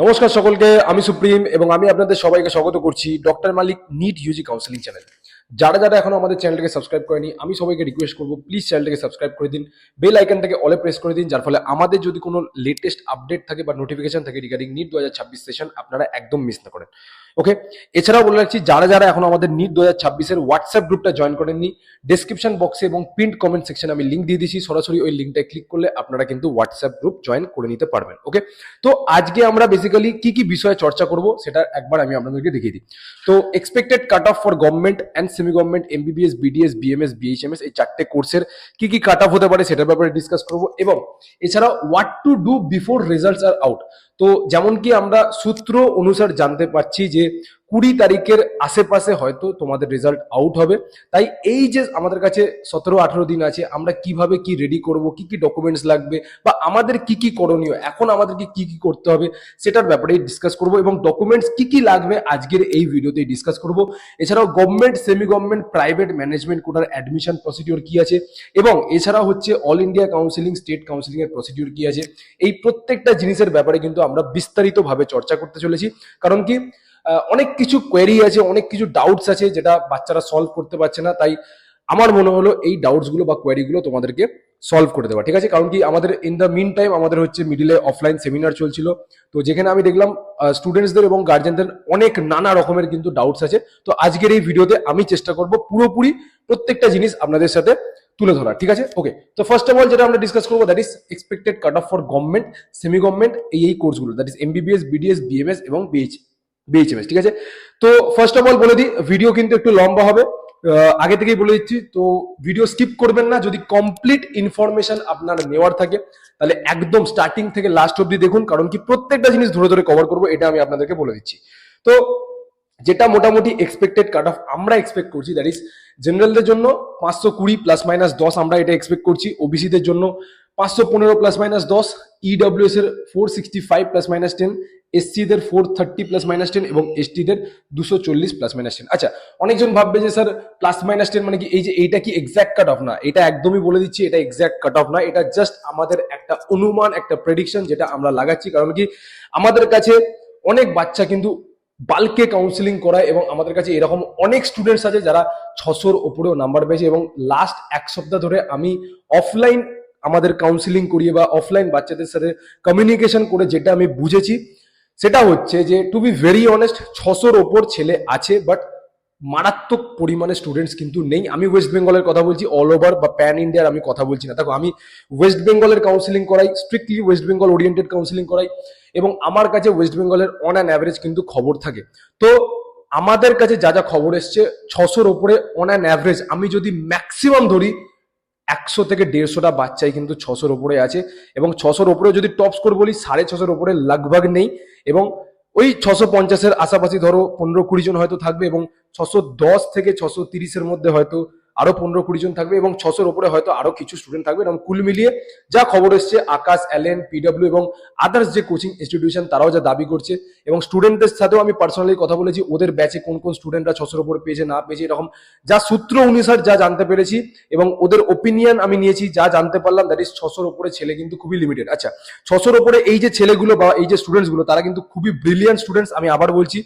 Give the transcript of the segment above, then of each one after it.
নমস্কার সকলকে, আমি সুপ্রিম এবং আমি আপনাদের সবাইকে স্বাগত করছি ডক্টর মালিক নিট ইউজি কাউন্সিলিং চ্যানেল। যারা যারা এখনো আমাদের চ্যানেলটাকে সাবস্ক্রাইব করেনি, আমি সবাইকে রিকোয়েস্ট করবো প্লিজ চ্যানেলটাকে সাবস্ক্রাইব করে দিন, বেল আইকনটাকে অলে প্রেস করে দিন, যার ফলে আমাদের যদি কোনো লেটেস্ট আপডেট থাকে বা নোটিফিকেশন থাকে রিগার্ডিং নিট 2026 সেশন আপনারা একদম মিস না করেন। ওকে, এছাড়াও বলে রাখছি যারা যারা এখন আমাদের নিট 2026-এর হোয়াটসঅ্যাপ গ্রুপটা জয়েন করেননি, ডেসক্রিপশন বক্সে এবং পিন্ড কমেন্ট সেকশনে আমি লিঙ্ক দিয়ে দিয়েছি, সরাসরি ওই লিঙ্কটায় ক্লিক করলে আপনারা কিন্তু হোয়াটসঅ্যাপ গ্রুপ জয়েন করে নিতে পারবেন। ওকে, তো আজকে আমরা বেসিক্যালি কি কি বিষয়ে চর্চা করব সেটা একবার আমি আপনাদেরকে দেখিয়ে দিই। তো expected cut of for government and semi government MBBS, BDS, BMS, BHMS এই চারটে কোর্সের কি কি কাট অফ হতে পারে সেটার ব্যাপারে ডিসকাস করব, এবং এছাড়া what to do before results are out. তো যেমন কি আমরা সূত্র অনুসার জানতে পারছি যে 20 তারিখের আশেপাশে হয়তো তোমাদের রেজাল্ট আউট হবে। তাই এই যে আমাদের কাছে 17-18 দিন আছে, আমরা কিভাবে কি রেডি করব, কি কি ডকুমেন্টস লাগবে বা আমাদের কি কি করণীয়, এখন আমাদেরকে কি কি করতে হবে সেটার ব্যাপারে ডিসকাস করব, এবং ডকুমেন্টস কি কি লাগবে আজকের এই ভিডিওতে ডিসকাস করব। এছাড়াও government, semi government, private management কোটার অ্যাডমিশন প্রসিডিওর কি আছে, এবং এছাড়াও হচ্ছে all India counselling, state counselling এর প্রসিডিওর কি আছে, এই প্রত্যেকটা জিনিসের ব্যাপারে কিন্তু আমরা বিস্তারিতভাবে চর্চা করতে চলেছি। কারণ কি অনেক কিছু কোয়েরি আছে, অনেক কিছু ডাউটস আছে যেটা বাচ্চারা সলভ করতে পারছে না। তাই আমার মনে হলো এই ডাউটস গুলো বা কোয়েরি গুলো তোমাদেরকে সলভ করে দেওয়া ঠিক আছে। কারণ কি আমাদের ইন দ্য মিন টাইম আমাদের হচ্ছে মিডিলে অফলাইন সেমিনার চলছিল, তো যেখানে আমি দেখলাম স্টুডেন্টসদের এবং গার্জেনদের অনেক নানা রকমের কিন্তু ডাউটস আছে। তো আজকের এই ভিডিওতে আমি চেষ্টা করব পুরোপুরি প্রত্যেকটা জিনিস আপনাদের সাথে তুলে ধরা, ঠিক আছে। ওকে, তো ফার্স্ট অফ অল যেটা আমরা ডিসকাস করবো that is expected cut of for government, semi government এই কোর্সগুলো, that is MBBS, BDS, BMS এবং বিএইচএমএস, ঠিক আছে। তো ফার্স্ট অফ অল বলে দিই, ভিডিও কিন্তু একটু লম্বা হবে, আগে থেকেই বলে দিচ্ছি। তো ভিডিও স্কিপ করবেন না, যদি কমপ্লিট ইনফরমেশন আপনার নেওয়ার থাকে তাহলে একদম স্টার্টিং থেকে লাস্ট অব্দি দেখুন, কারণ কি প্রত্যেকটা জিনিস ধরে ধরে কভার করবো, এটা আমি আপনাদেরকে বলে দিচ্ছি। তো যেটা মোটামুটি এক্সপেক্টেড কাট অফ আমরা এক্সপেক্ট করছি দ্যাট ইজ জেনারেলদের জন্য 520 প্লাস মাইনাস 10 আমরা এটা এক্সপেক্ট করছি, ওবিসিদের জন্য 515 প্লাস মাইনাস 10, ইডব্লিউএস এর 465 প্লাস মাইনাস 10, এসসি দের 430 প্লাস মাইনাস 10 এবং এসটি দের 240 প্লাস মাইনাস 10। আচ্ছা, অনেকজন ভাববে যে স্যার প্লাস মাইনাস 10 মানে কি, এই যে এইটা কি এক্সাক্ট কাট অফ? না, এটা একদমই বলে দিচ্ছি, এটা এক্সাক্ট কাট অফ না, এটা জাস্ট আমাদের একটা অনুমান, একটা প্রেডিকশন যেটা আমরা লাগাচ্ছি। কারণ কি আমাদের কাছে অনেক বাচ্চা কিন্তু বাল্কে কাউন্সিলিং করায়, এবং আমাদের কাছে এরকম অনেক স্টুডেন্টস আছে যারা 600-র উপরেও নাম্বার পেয়েছে, এবং লাস্ট এক সপ্তাহ ধরে আমি অফলাইন আমাদের কাউন্সিলিং করিয়ে বা অফলাইন বাচ্চাদের সাথে কমিউনিকেশন করে যেটা আমি বুঝেছি সেটা হচ্ছে যে টু বি ভেরি অনেস্ট 600-র ওপর ছেলে আছে, বাট মারাত্মক পরিমাণে স্টুডেন্টস কিন্তু নেই। আমি ওয়েস্ট বেঙ্গলের কথা বলছি, অল ওভার বা প্যান ইন্ডিয়ার আমি কথা বলছি না। দেখো, আমি ওয়েস্ট বেঙ্গলের কাউন্সিলিং করাই, strictly West Bengal oriented counselling করাই, এবং আমার কাছে ওয়েস্ট বেঙ্গলের অন অ্যান অ্যাভারেজ কিন্তু খবর থাকে। তো আমাদের কাছে যা যা খবর এসছে 600-র ওপরে অন অ্যান অ্যাভারেজ, আমি যদি ম্যাক্সিমাম ধরি 100 থেকে 150টা বাচ্চাই কিন্তু 600-র ওপরে আছে, এবং 600-র ওপরে যদি টপ স্কোর বলি 650-র ওপরে লগভগ নেই, এবং ওই 650-এর আশাপাশি ধরো 15-20 জন হয়তো থাকবে, এবং 610 থেকে 630-এর মধ্যে হয়তো আরো 15-20 জন থাকবে, এবং 600-র উপরে হয়তো আরো কিছু স্টুডেন্ট থাকবে। এবং কুল মিলিয়ে যা খবর এসছে আকাশ, এলএন, পিডব্লিউ এবং আদার্স যে কোচিং ইনস্টিটিউশন তারাও যা দাবি করছে, এবং স্টুডেন্টদের সাথেও আমি পার্সোনালি কথা বলেছি, ওদের ব্যাচে কোন কোন স্টুডেন্টরা 600-র উপরে পেয়েছে না পেয়েছে, এরকম যা সূত্র অনুসার যা জানতে পেরেছি এবং ওদের ওপিনিয়ন আমি নিয়েছি, যা জানতে পারলাম দ্যাট ইজ 600-র উপরে ছেলে কিন্তু খুবই লিমিটেড। আচ্ছা, 600-র উপরে এই যে ছেলেগুলো বা এই যে স্টুডেন্টস গুলো তারা কিন্তু খুবই ব্রিলিয়ান্ট স্টুডেন্টস। আমি আবার বলছি,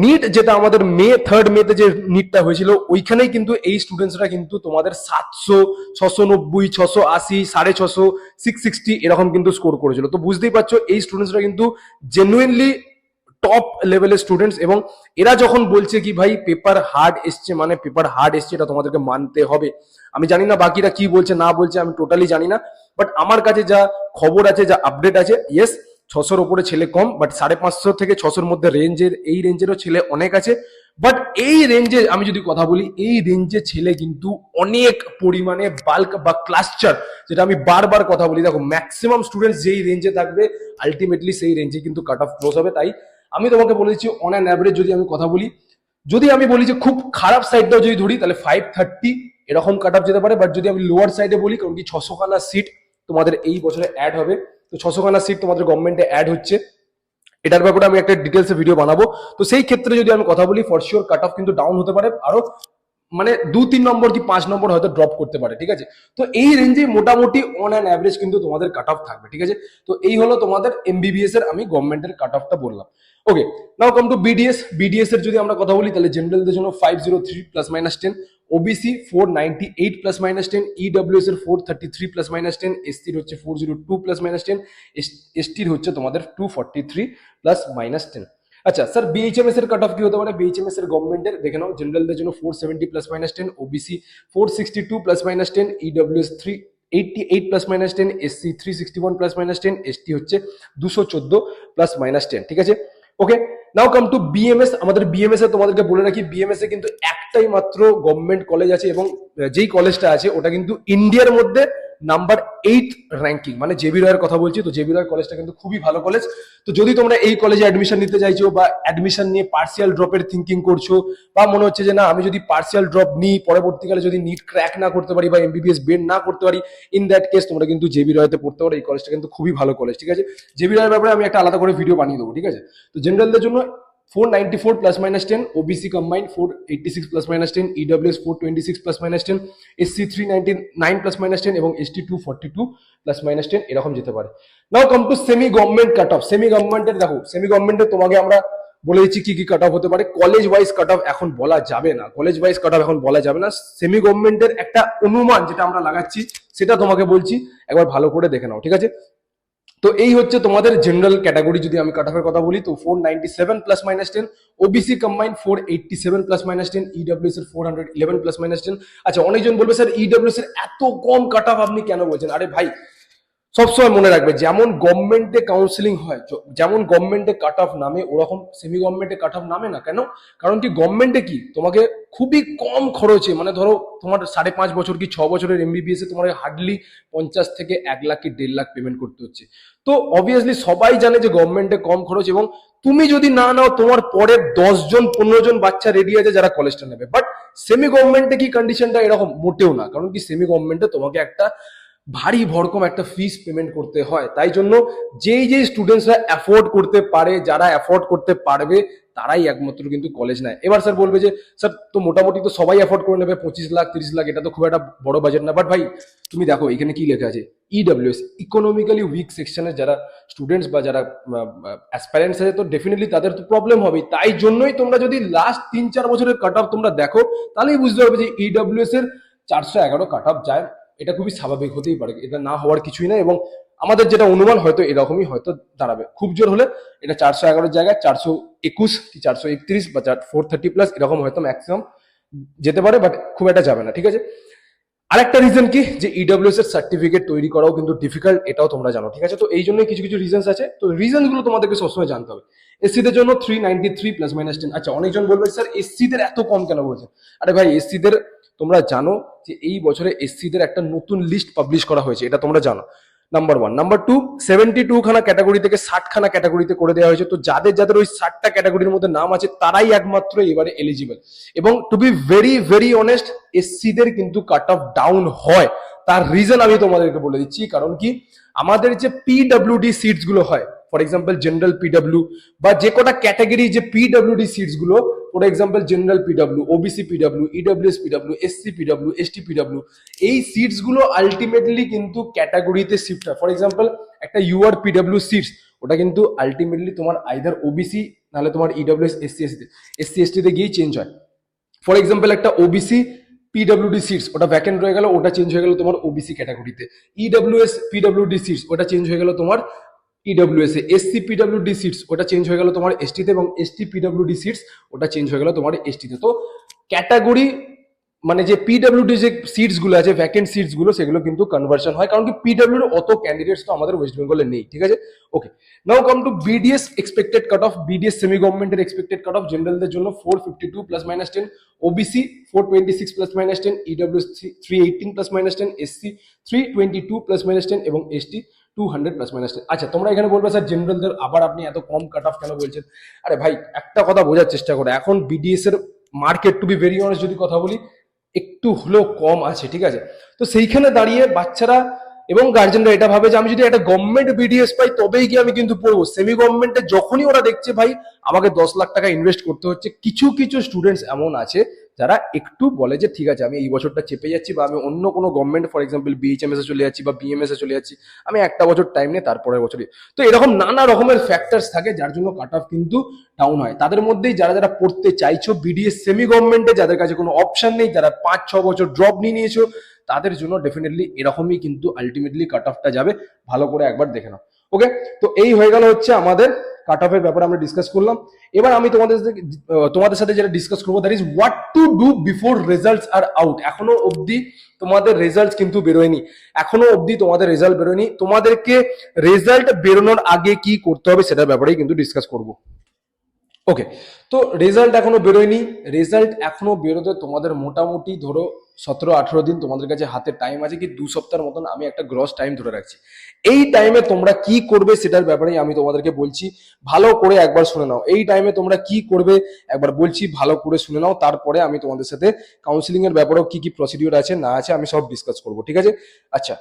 নিট যেটা আমাদের থার্ড মেতে যে নিটটা হয়েছিল ওইখানেই কিন্তু এই স্টুডেন্টসরা কিন্তু তোমাদের 700, 690, 680, 650, 660 এরকম কিন্তু স্কোর করেছিল। তো বুঝতেই পারছো এই স্টুডেন্টসরা কিন্তু জেনুইনলি টপ লেভেলের স্টুডেন্টস, এবং এরা যখন বলছে কি ভাই পেপার হার্ড এসছে মানে পেপার হার্ড এসছে, এটা তোমাদেরকে মানতে হবে। আমি জানি না বাকিরা কি বলছে না বলছে, আমি টোটালি জানি না, বাট আমার কাছে যা খবর আছে, যা আপডেট আছে, ইয়েস 600-র উপরে ছেলে কম, বাট 550 থেকে 600-র মধ্যে রেঞ্জের, এই রেঞ্জেরও ছেলে অনেক আছে। বাট এই রেঞ্জে আমি যদি কথা বলি, এই রেঞ্জে ছেলে কিন্তু অনেক পরিমাণে বাল্ক বা ক্লাস্টার, যেটা আমি বারবার কথা বলি, দেখো ম্যাক্সিমাম স্টুডেন্টস যেই রেঞ্জে থাকবে আলটিমেটলি সেই রেঞ্জে কিন্তু কাট অফ ক্লোজ হবে। তাই আমি তোমাকে বলে দিচ্ছি অন অ্যান অ্যাভারেজ যদি আমি কথা বলি, যদি আমি বলি যে খুব খারাপ সাইডটাও যদি ধরি তাহলে 530 এরকম কাট অফ যেতে পারে। বাট যদি আমি লোয়ার সাইডে বলি, কারণ কি 600খানা সিট তোমাদের এই বছরে অ্যাড হবে, তো 600খানা সিট তোমাদের গভর্নমেন্টে অ্যাড হচ্ছে, এটার ব্যাপারে আমি একটা ডিটেলসে ভিডিও বানাবো। তো সেই ক্ষেত্রে যদি আমি কথা বলি ফর শিওর কাট অফ কিন্তু ডাউন হতে পারে আরো মানে 2-3 নম্বর কি 5 নম্বর হয়তো ড্রপ করতে পারে, ঠিক আছে। তো এই রেঞ্জে মোটামুটি অন অ্যান অ্যাভারেজ কিন্তু তোমাদের কাট অফ থাকবে, ঠিক আছে। তো এই হলো তোমাদের এমবিবিএস এর আমি গভর্নমেন্টের কাট অফটা বললাম। ওকে, নাও কাম টু বিডিএস এর যদি আমরা কথা বলি তাহলে জেনারেলদের জন্য 503 plus minus 10, OBC 498 plus minus 10, EWS এর 433 প্লাস মাইনাস 10, এসসির হচ্ছে 402 প্লাস মাইনাস 10, এসটির হচ্ছে তোমাদের 243 প্লাস মাইনাস 10। আচ্ছা স্যার, বিএইচএমএস এর কাট অফ কি হতে পারে? বিএইচএমএস এর গভর্নমেন্টের দেখে নাও, জেনারেলদের জন্য 470 plus minus 10, OBC 462 plus minus 10, EWS 388 plus minus 10, SC 361 plus minus 10, ST হচ্ছে 214 প্লাস মাইনাস 10, ঠিক আছে। Okay, now come two BMS. আমাদের বিএমএস এ তোমাদেরকে বলে রাখি, বিএমএস এ কিন্তু একটাই মাত্র গভর্নমেন্ট কলেজ আছে, এবং যেই কলেজটা আছে ওটা কিন্তু ইন্ডিয়ার মধ্যে নাম্বার 8 র্যাঙ্কিং, মানে জেবি রয়ের কথা বলছি। তো জেবি রয়ের কলেজটা কিন্তু খুবই ভালো কলেজ। তো যদি তোমরা এই কলেজে অ্যাডমিশন নিতে চাইছো বা অ্যাডমিশন নিয়ে পার্সিয়াল ড্রপের থিঙ্কিং করছো, বা মনে হচ্ছে যে না আমি যদি পার্সিয়াল ড্রপ নিই পরবর্তীকালে যদি নিট ক্র্যাক না করতে পারি বা এমবিবিএস বেড না করতে পারি, ইন দ্যাট কেস তোমরা কিন্তু জেবি রয়েতে পড়তে পারো। এই কলেজটা কিন্তু খুবই ভালো কলেজ, ঠিক আছে। জেবি রয়ের ব্যাপারে আমি একটা আলাদা করে ভিডিও বানিয়ে দেবো, ঠিক আছে। তো জেনারেলদের জন্য 494 plus minus 10, OBC combined 486 plus minus 10, EWS 426 plus minus 10, SC 399 plus minus 10 এবং ST 242 plus minus 10 এরকম যেতে পারে। Now come to semi government cut off. Semi গভর্নমেন্টের দেখো, সেমি গভর্নমেন্টের তোমাকে আমরা বলে দিচ্ছি কি কি কাট অফ হতে পারে। কলেজ ওয়াইজ কাট অফ এখন বলা যাবে না, কলেজ ওয়াইজ কাট অফ এখন বলা যাবে না। সেমি গভর্নমেন্টের একটা অনুমান যেটা আমরা লাগাচ্ছি সেটা তোমাকে বলছি, একবার ভালো করে দেখে নাও, ঠিক আছে। তো এই হচ্ছে তোমাদের জেনারেল ক্যাটাগরি। যদি আমি কাট অফের কথা বলি তো 497 plus minus 10, OBC combined 487 plus minus 10, EWS এর 411 প্লাস মাইনাস 10। আচ্ছা, অনেকজন বলবে স্যার ইডব্লিউএস এর এত কম কাট অফ আপনি কেন বলছেন? আরে ভাই, সবসময় মনে রাখবে যেমন গভর্নমেন্টে কাউন্সিলিং হয়, যেমন গভর্নমেন্টে কাট অফ নামে ওরকম সেমি গভর্নমেন্টে কাট অফ নামে না। কেন? কারণ কি গভর্নমেন্টে কি তোমাকে খুবই কম খরচে, মানে ধরো তোমার 5.5 বছর কি 6 বছরের এমবিবিএস এ তোমার হার্ডলি 50 থেকে 1 লাখ কি 1.5 লাখ পেমেন্ট করতে হচ্ছে। তো অবভিয়াসলি সবাই জানে যে গভর্নমেন্টে কম খরচ, এবং তুমি যদি না নাও তোমার পরের 10 জন 15 জন বাচ্চা রেডি আছে যারা কলেজটা নেবে। বাট সেমি গভর্নমেন্টে কি কন্ডিশনটা এরকম? মোটেও না। কারণ কি সেমি গভর্নমেন্টে তোমাকে একটা ভারী ভরকম একটা ফিস পেমেন্ট করতে হয়। তাই জন্য যেই স্টুডেন্টসরা অ্যাফোর্ড করতে পারে, যারা অ্যাফোর্ড করতে পারবে তারাই একমাত্র কিন্তু কলেজ নেয়। এবার স্যার বলবে যে স্যার তো মোটামুটি তো সবাই অ্যাফোর্ড করে নেবে, 25 লাখ 30 লাখ, এটা তো খুব একটা বড় বাজেট না। বাট ভাই তুমি দেখো এখানে কি লেখা আছে, ইডব্লিউএস ইকোনমিক্যালি উইক সেকশনের যারা স্টুডেন্টস বা যারা অ্যাসপারেন্টস আছে, তো ডেফিনেটলি তাদের তো প্রবলেম হবেই। তাই জন্যই তোমরা যদি লাস্ট 3-4 বছরের কাট অফ তোমরা দেখো, তাহলেই বুঝতে পারবে যে ইডব্লিউএস এর 411 কাট অফ যায়। এটা খুবই স্বাভাবিক, হতেই পারে, এটা না হওয়ার কিছুই না। এবং আমাদের যেটা অনুমান হয়তো এরকমই হয়তো দাঁড়াবে, খুব জোর হলে এটা 411 জায়গায় 421 কি 431 বা 430 প্লাস এরকম হয়তো ম্যাক্সিমাম যেতে পারে, বাট খুব একটা যাবে না, ঠিক আছে। আরেকটা রিজন কি, যে ইডব্লিউএস এর সার্টিফিকেট তৈরি করাও কিন্তু ডিফিকাল্ট, এটাও তোমরা জানো, ঠিক আছে। তো এই জন্যই কিছু কিছু রিজনস আছে, তো রিজন গুলো তোমাদেরকে সবসময় জানতে হবে। এসসিদের জন্য 393 প্লাস মাইনাস 10। আচ্ছা, অনেকজন বলবে স্যার এসসিদের এত কম কেন বলছেন? আরে ভাই, এসসিদের তোমরা জানো যে এই বছরে এসসিদের একটা নতুন লিস্ট পাবলিশ করা হয়েছে, এটা তোমরা জানো। নাম্বার 1, নাম্বার 2, 72 খানা ক্যাটাগরি থেকে 60 খানা ক্যাটাগরিতে করে দেওয়া হয়েছে। তো যাদের যাদের ওই 60টা ক্যাটাগরির মধ্যে নাম আছে তারাই একমাত্র এবারে এলিজিবল। এবং to be very very honest, এসসিদের কিন্তু কাট অফ ডাউন হয়। তার রিজন আমি তোমাদেরকে বলে দিচ্ছি। কারণ কি, আমাদের যে পিডব্লিউডি সিটস গুলো হয়, ফর এক্সাম্পল জেনারেল পিডব্লিউ, বা যে কটা ক্যাটাগরি যে পিডব্লিউডি সিটস গুলো, for example general PW, OBC PW, EWS PW, SC PW, ST PW, এই সিটস গুলো আলটিমেটলি কিন্তু ক্যাটাগরিতে শিফট হয়। ফর এক্সাম্পল একটা ইউআর পিডব্লিউ সিটস, ওটা কিন্তু আলটিমেটলি তোমার আইদার ওবিসি নাহলে তোমার ইডব্লিউএস এসসি এসটিতে গিয়েই চেঞ্জ হয়। ফর এক্সাম্পল একটা ওবিসি পিডব্লিউডি সিটস, ওটা ভ্যাকেন্ট রয়ে গেল, ওটা চেঞ্জ হয়ে গেল তোমার ওবিসি ক্যাটাগরিতে। ইডব্লিউএস পিডব্লিউডি সিটস, ওটা চেঞ্জ হয়ে গেল তোমার ইডব্লিউএস এ। এসসি পিডব্লিউডি সিটস, ওটা চেঞ্জ হয়ে গেল তোমার এসটিতে, এবং এসটি পিডব্লিউডি সিটস, ওটা চেঞ্জ হয়ে গেল তোমার এসটিতে। তো ক্যাটাগরি মানে যে পিডব্লিউডি যে সিটস গুলো আছে, ভ্যাকেন্ট সিটস গুলো, সেগুলো কিন্তু কনভার্সন হয়। কারণ কি পিডব্লিউর অত ক্যান্ডিডেটস তো আমাদের ওয়েস্ট বেঙ্গলে নেই, ঠিক আছে। Okay, now come to BDS expected cut off. BDS semi গভর্নমেন্টের এক্সপেক্টেড কাট অফ জেনারেলদের জন্য 452 plus minus 10, OBC 426 plus minus 10, EWS 318 plus minus 10, SC 322 plus minus 10 এবং এসটি 200 প্লাস মাইনাস 10। আচ্ছা, তোমরা এখানে বলবে স্যার জেনারেলদের আবার আপনি এত কম কাট অফ কেন বলছেন? আরে ভাই, একটা কথা বোঝার চেষ্টা করো, এখন বিডিএস এর market to be very honest যদি কথা বলি একটু হলেও কম আছে, ঠিক আছে। তো সেইখানে দাঁড়িয়ে বাচ্চারা এবং গার্জেনরা এটা ভাবে যে আমি যদি একটা গভর্নমেন্ট বিডিএস পাই তবেই গিয়ে আমি কিন্তু পড়বো। সেমি গভর্নমেন্টে যখনই ওরা দেখছে ভাই আমাকে 10 লাখ টাকা ইনভেস্ট করতে হচ্ছে, কিছু কিছু স্টুডেন্টস এমন আছে যারা একটু বলে যে ঠিক আছে আমি এই বছরটা চেপে যাচ্ছি, বা আমি অন্য কোনো গভর্নমেন্ট ফর এক্সাম্পল বিএইচএমএস এ চলে যাচ্ছি বা বিএমএস এ চলে যাচ্ছি, আমি একটা বছর টাইম নিয়ে তারপরের বছরই। তো এরকম নানা রকমের ফ্যাক্টরস থাকে যার জন্য কাট অফ কিন্তু ডাউন হয়। তাদের মধ্যেই যারা যারা পড়তে চাইছো বিডিএস সেমি গভর্নমেন্টে, যাদের কাছে কোনো অপশন নেই, যারা 5-6 বছর ড্রপ নিয়ে নিয়েছো, তাদের জন্য ডেফিনেটলি এরকমই কিন্তু আলটিমেটলি কাট অফটা যাবে। ভালো করে একবার দেখে নাও। ওকে, তো এই হয়ে গেল হচ্ছে আমাদের কাট অফের ব্যাপারে আমরা ডিসকাস করলাম। এবার আমি তোমাদের সাথে যেটা ডিসকাস করবো, that is what to do before results are out. এখনো অবধি তোমাদের রেজাল্ট কিন্তু বেরোয়নি, এখনো অবধি তোমাদের রেজাল্ট বেরোয়নি। তোমাদেরকে রেজাল্ট বেরোনোর আগে কি করতে হবে সেটার ব্যাপারেই কিন্তু ডিসকাস করবো। ওকে, তো রেজাল্ট এখনো বেরোয়নি, রেজাল্ট এখনো বেরোতে তোমাদের মোটামুটি ধরো 17-18 দিন তোমাদের কাছে হাতে টাইম আছে, কি 2 সপ্তাহের মতন আমি একটা গ্রস টাইম ধরে রাখছি। এই টাইমে তোমরা কি করবে সেটার ব্যাপারেই আমি তোমাদেরকে বলছি, ভালো করে একবার শুনে নাও। এই টাইমে তোমরা কি করবে একবার বলছি, ভালো করে শুনে নাও। তারপরে আমি তোমাদের সাথে কাউন্সিলিং এর ব্যাপারেও কি কি প্রসিডিওর আছে না আছে আমি সব ডিসকাস করবো, ঠিক আছে? আচ্ছা,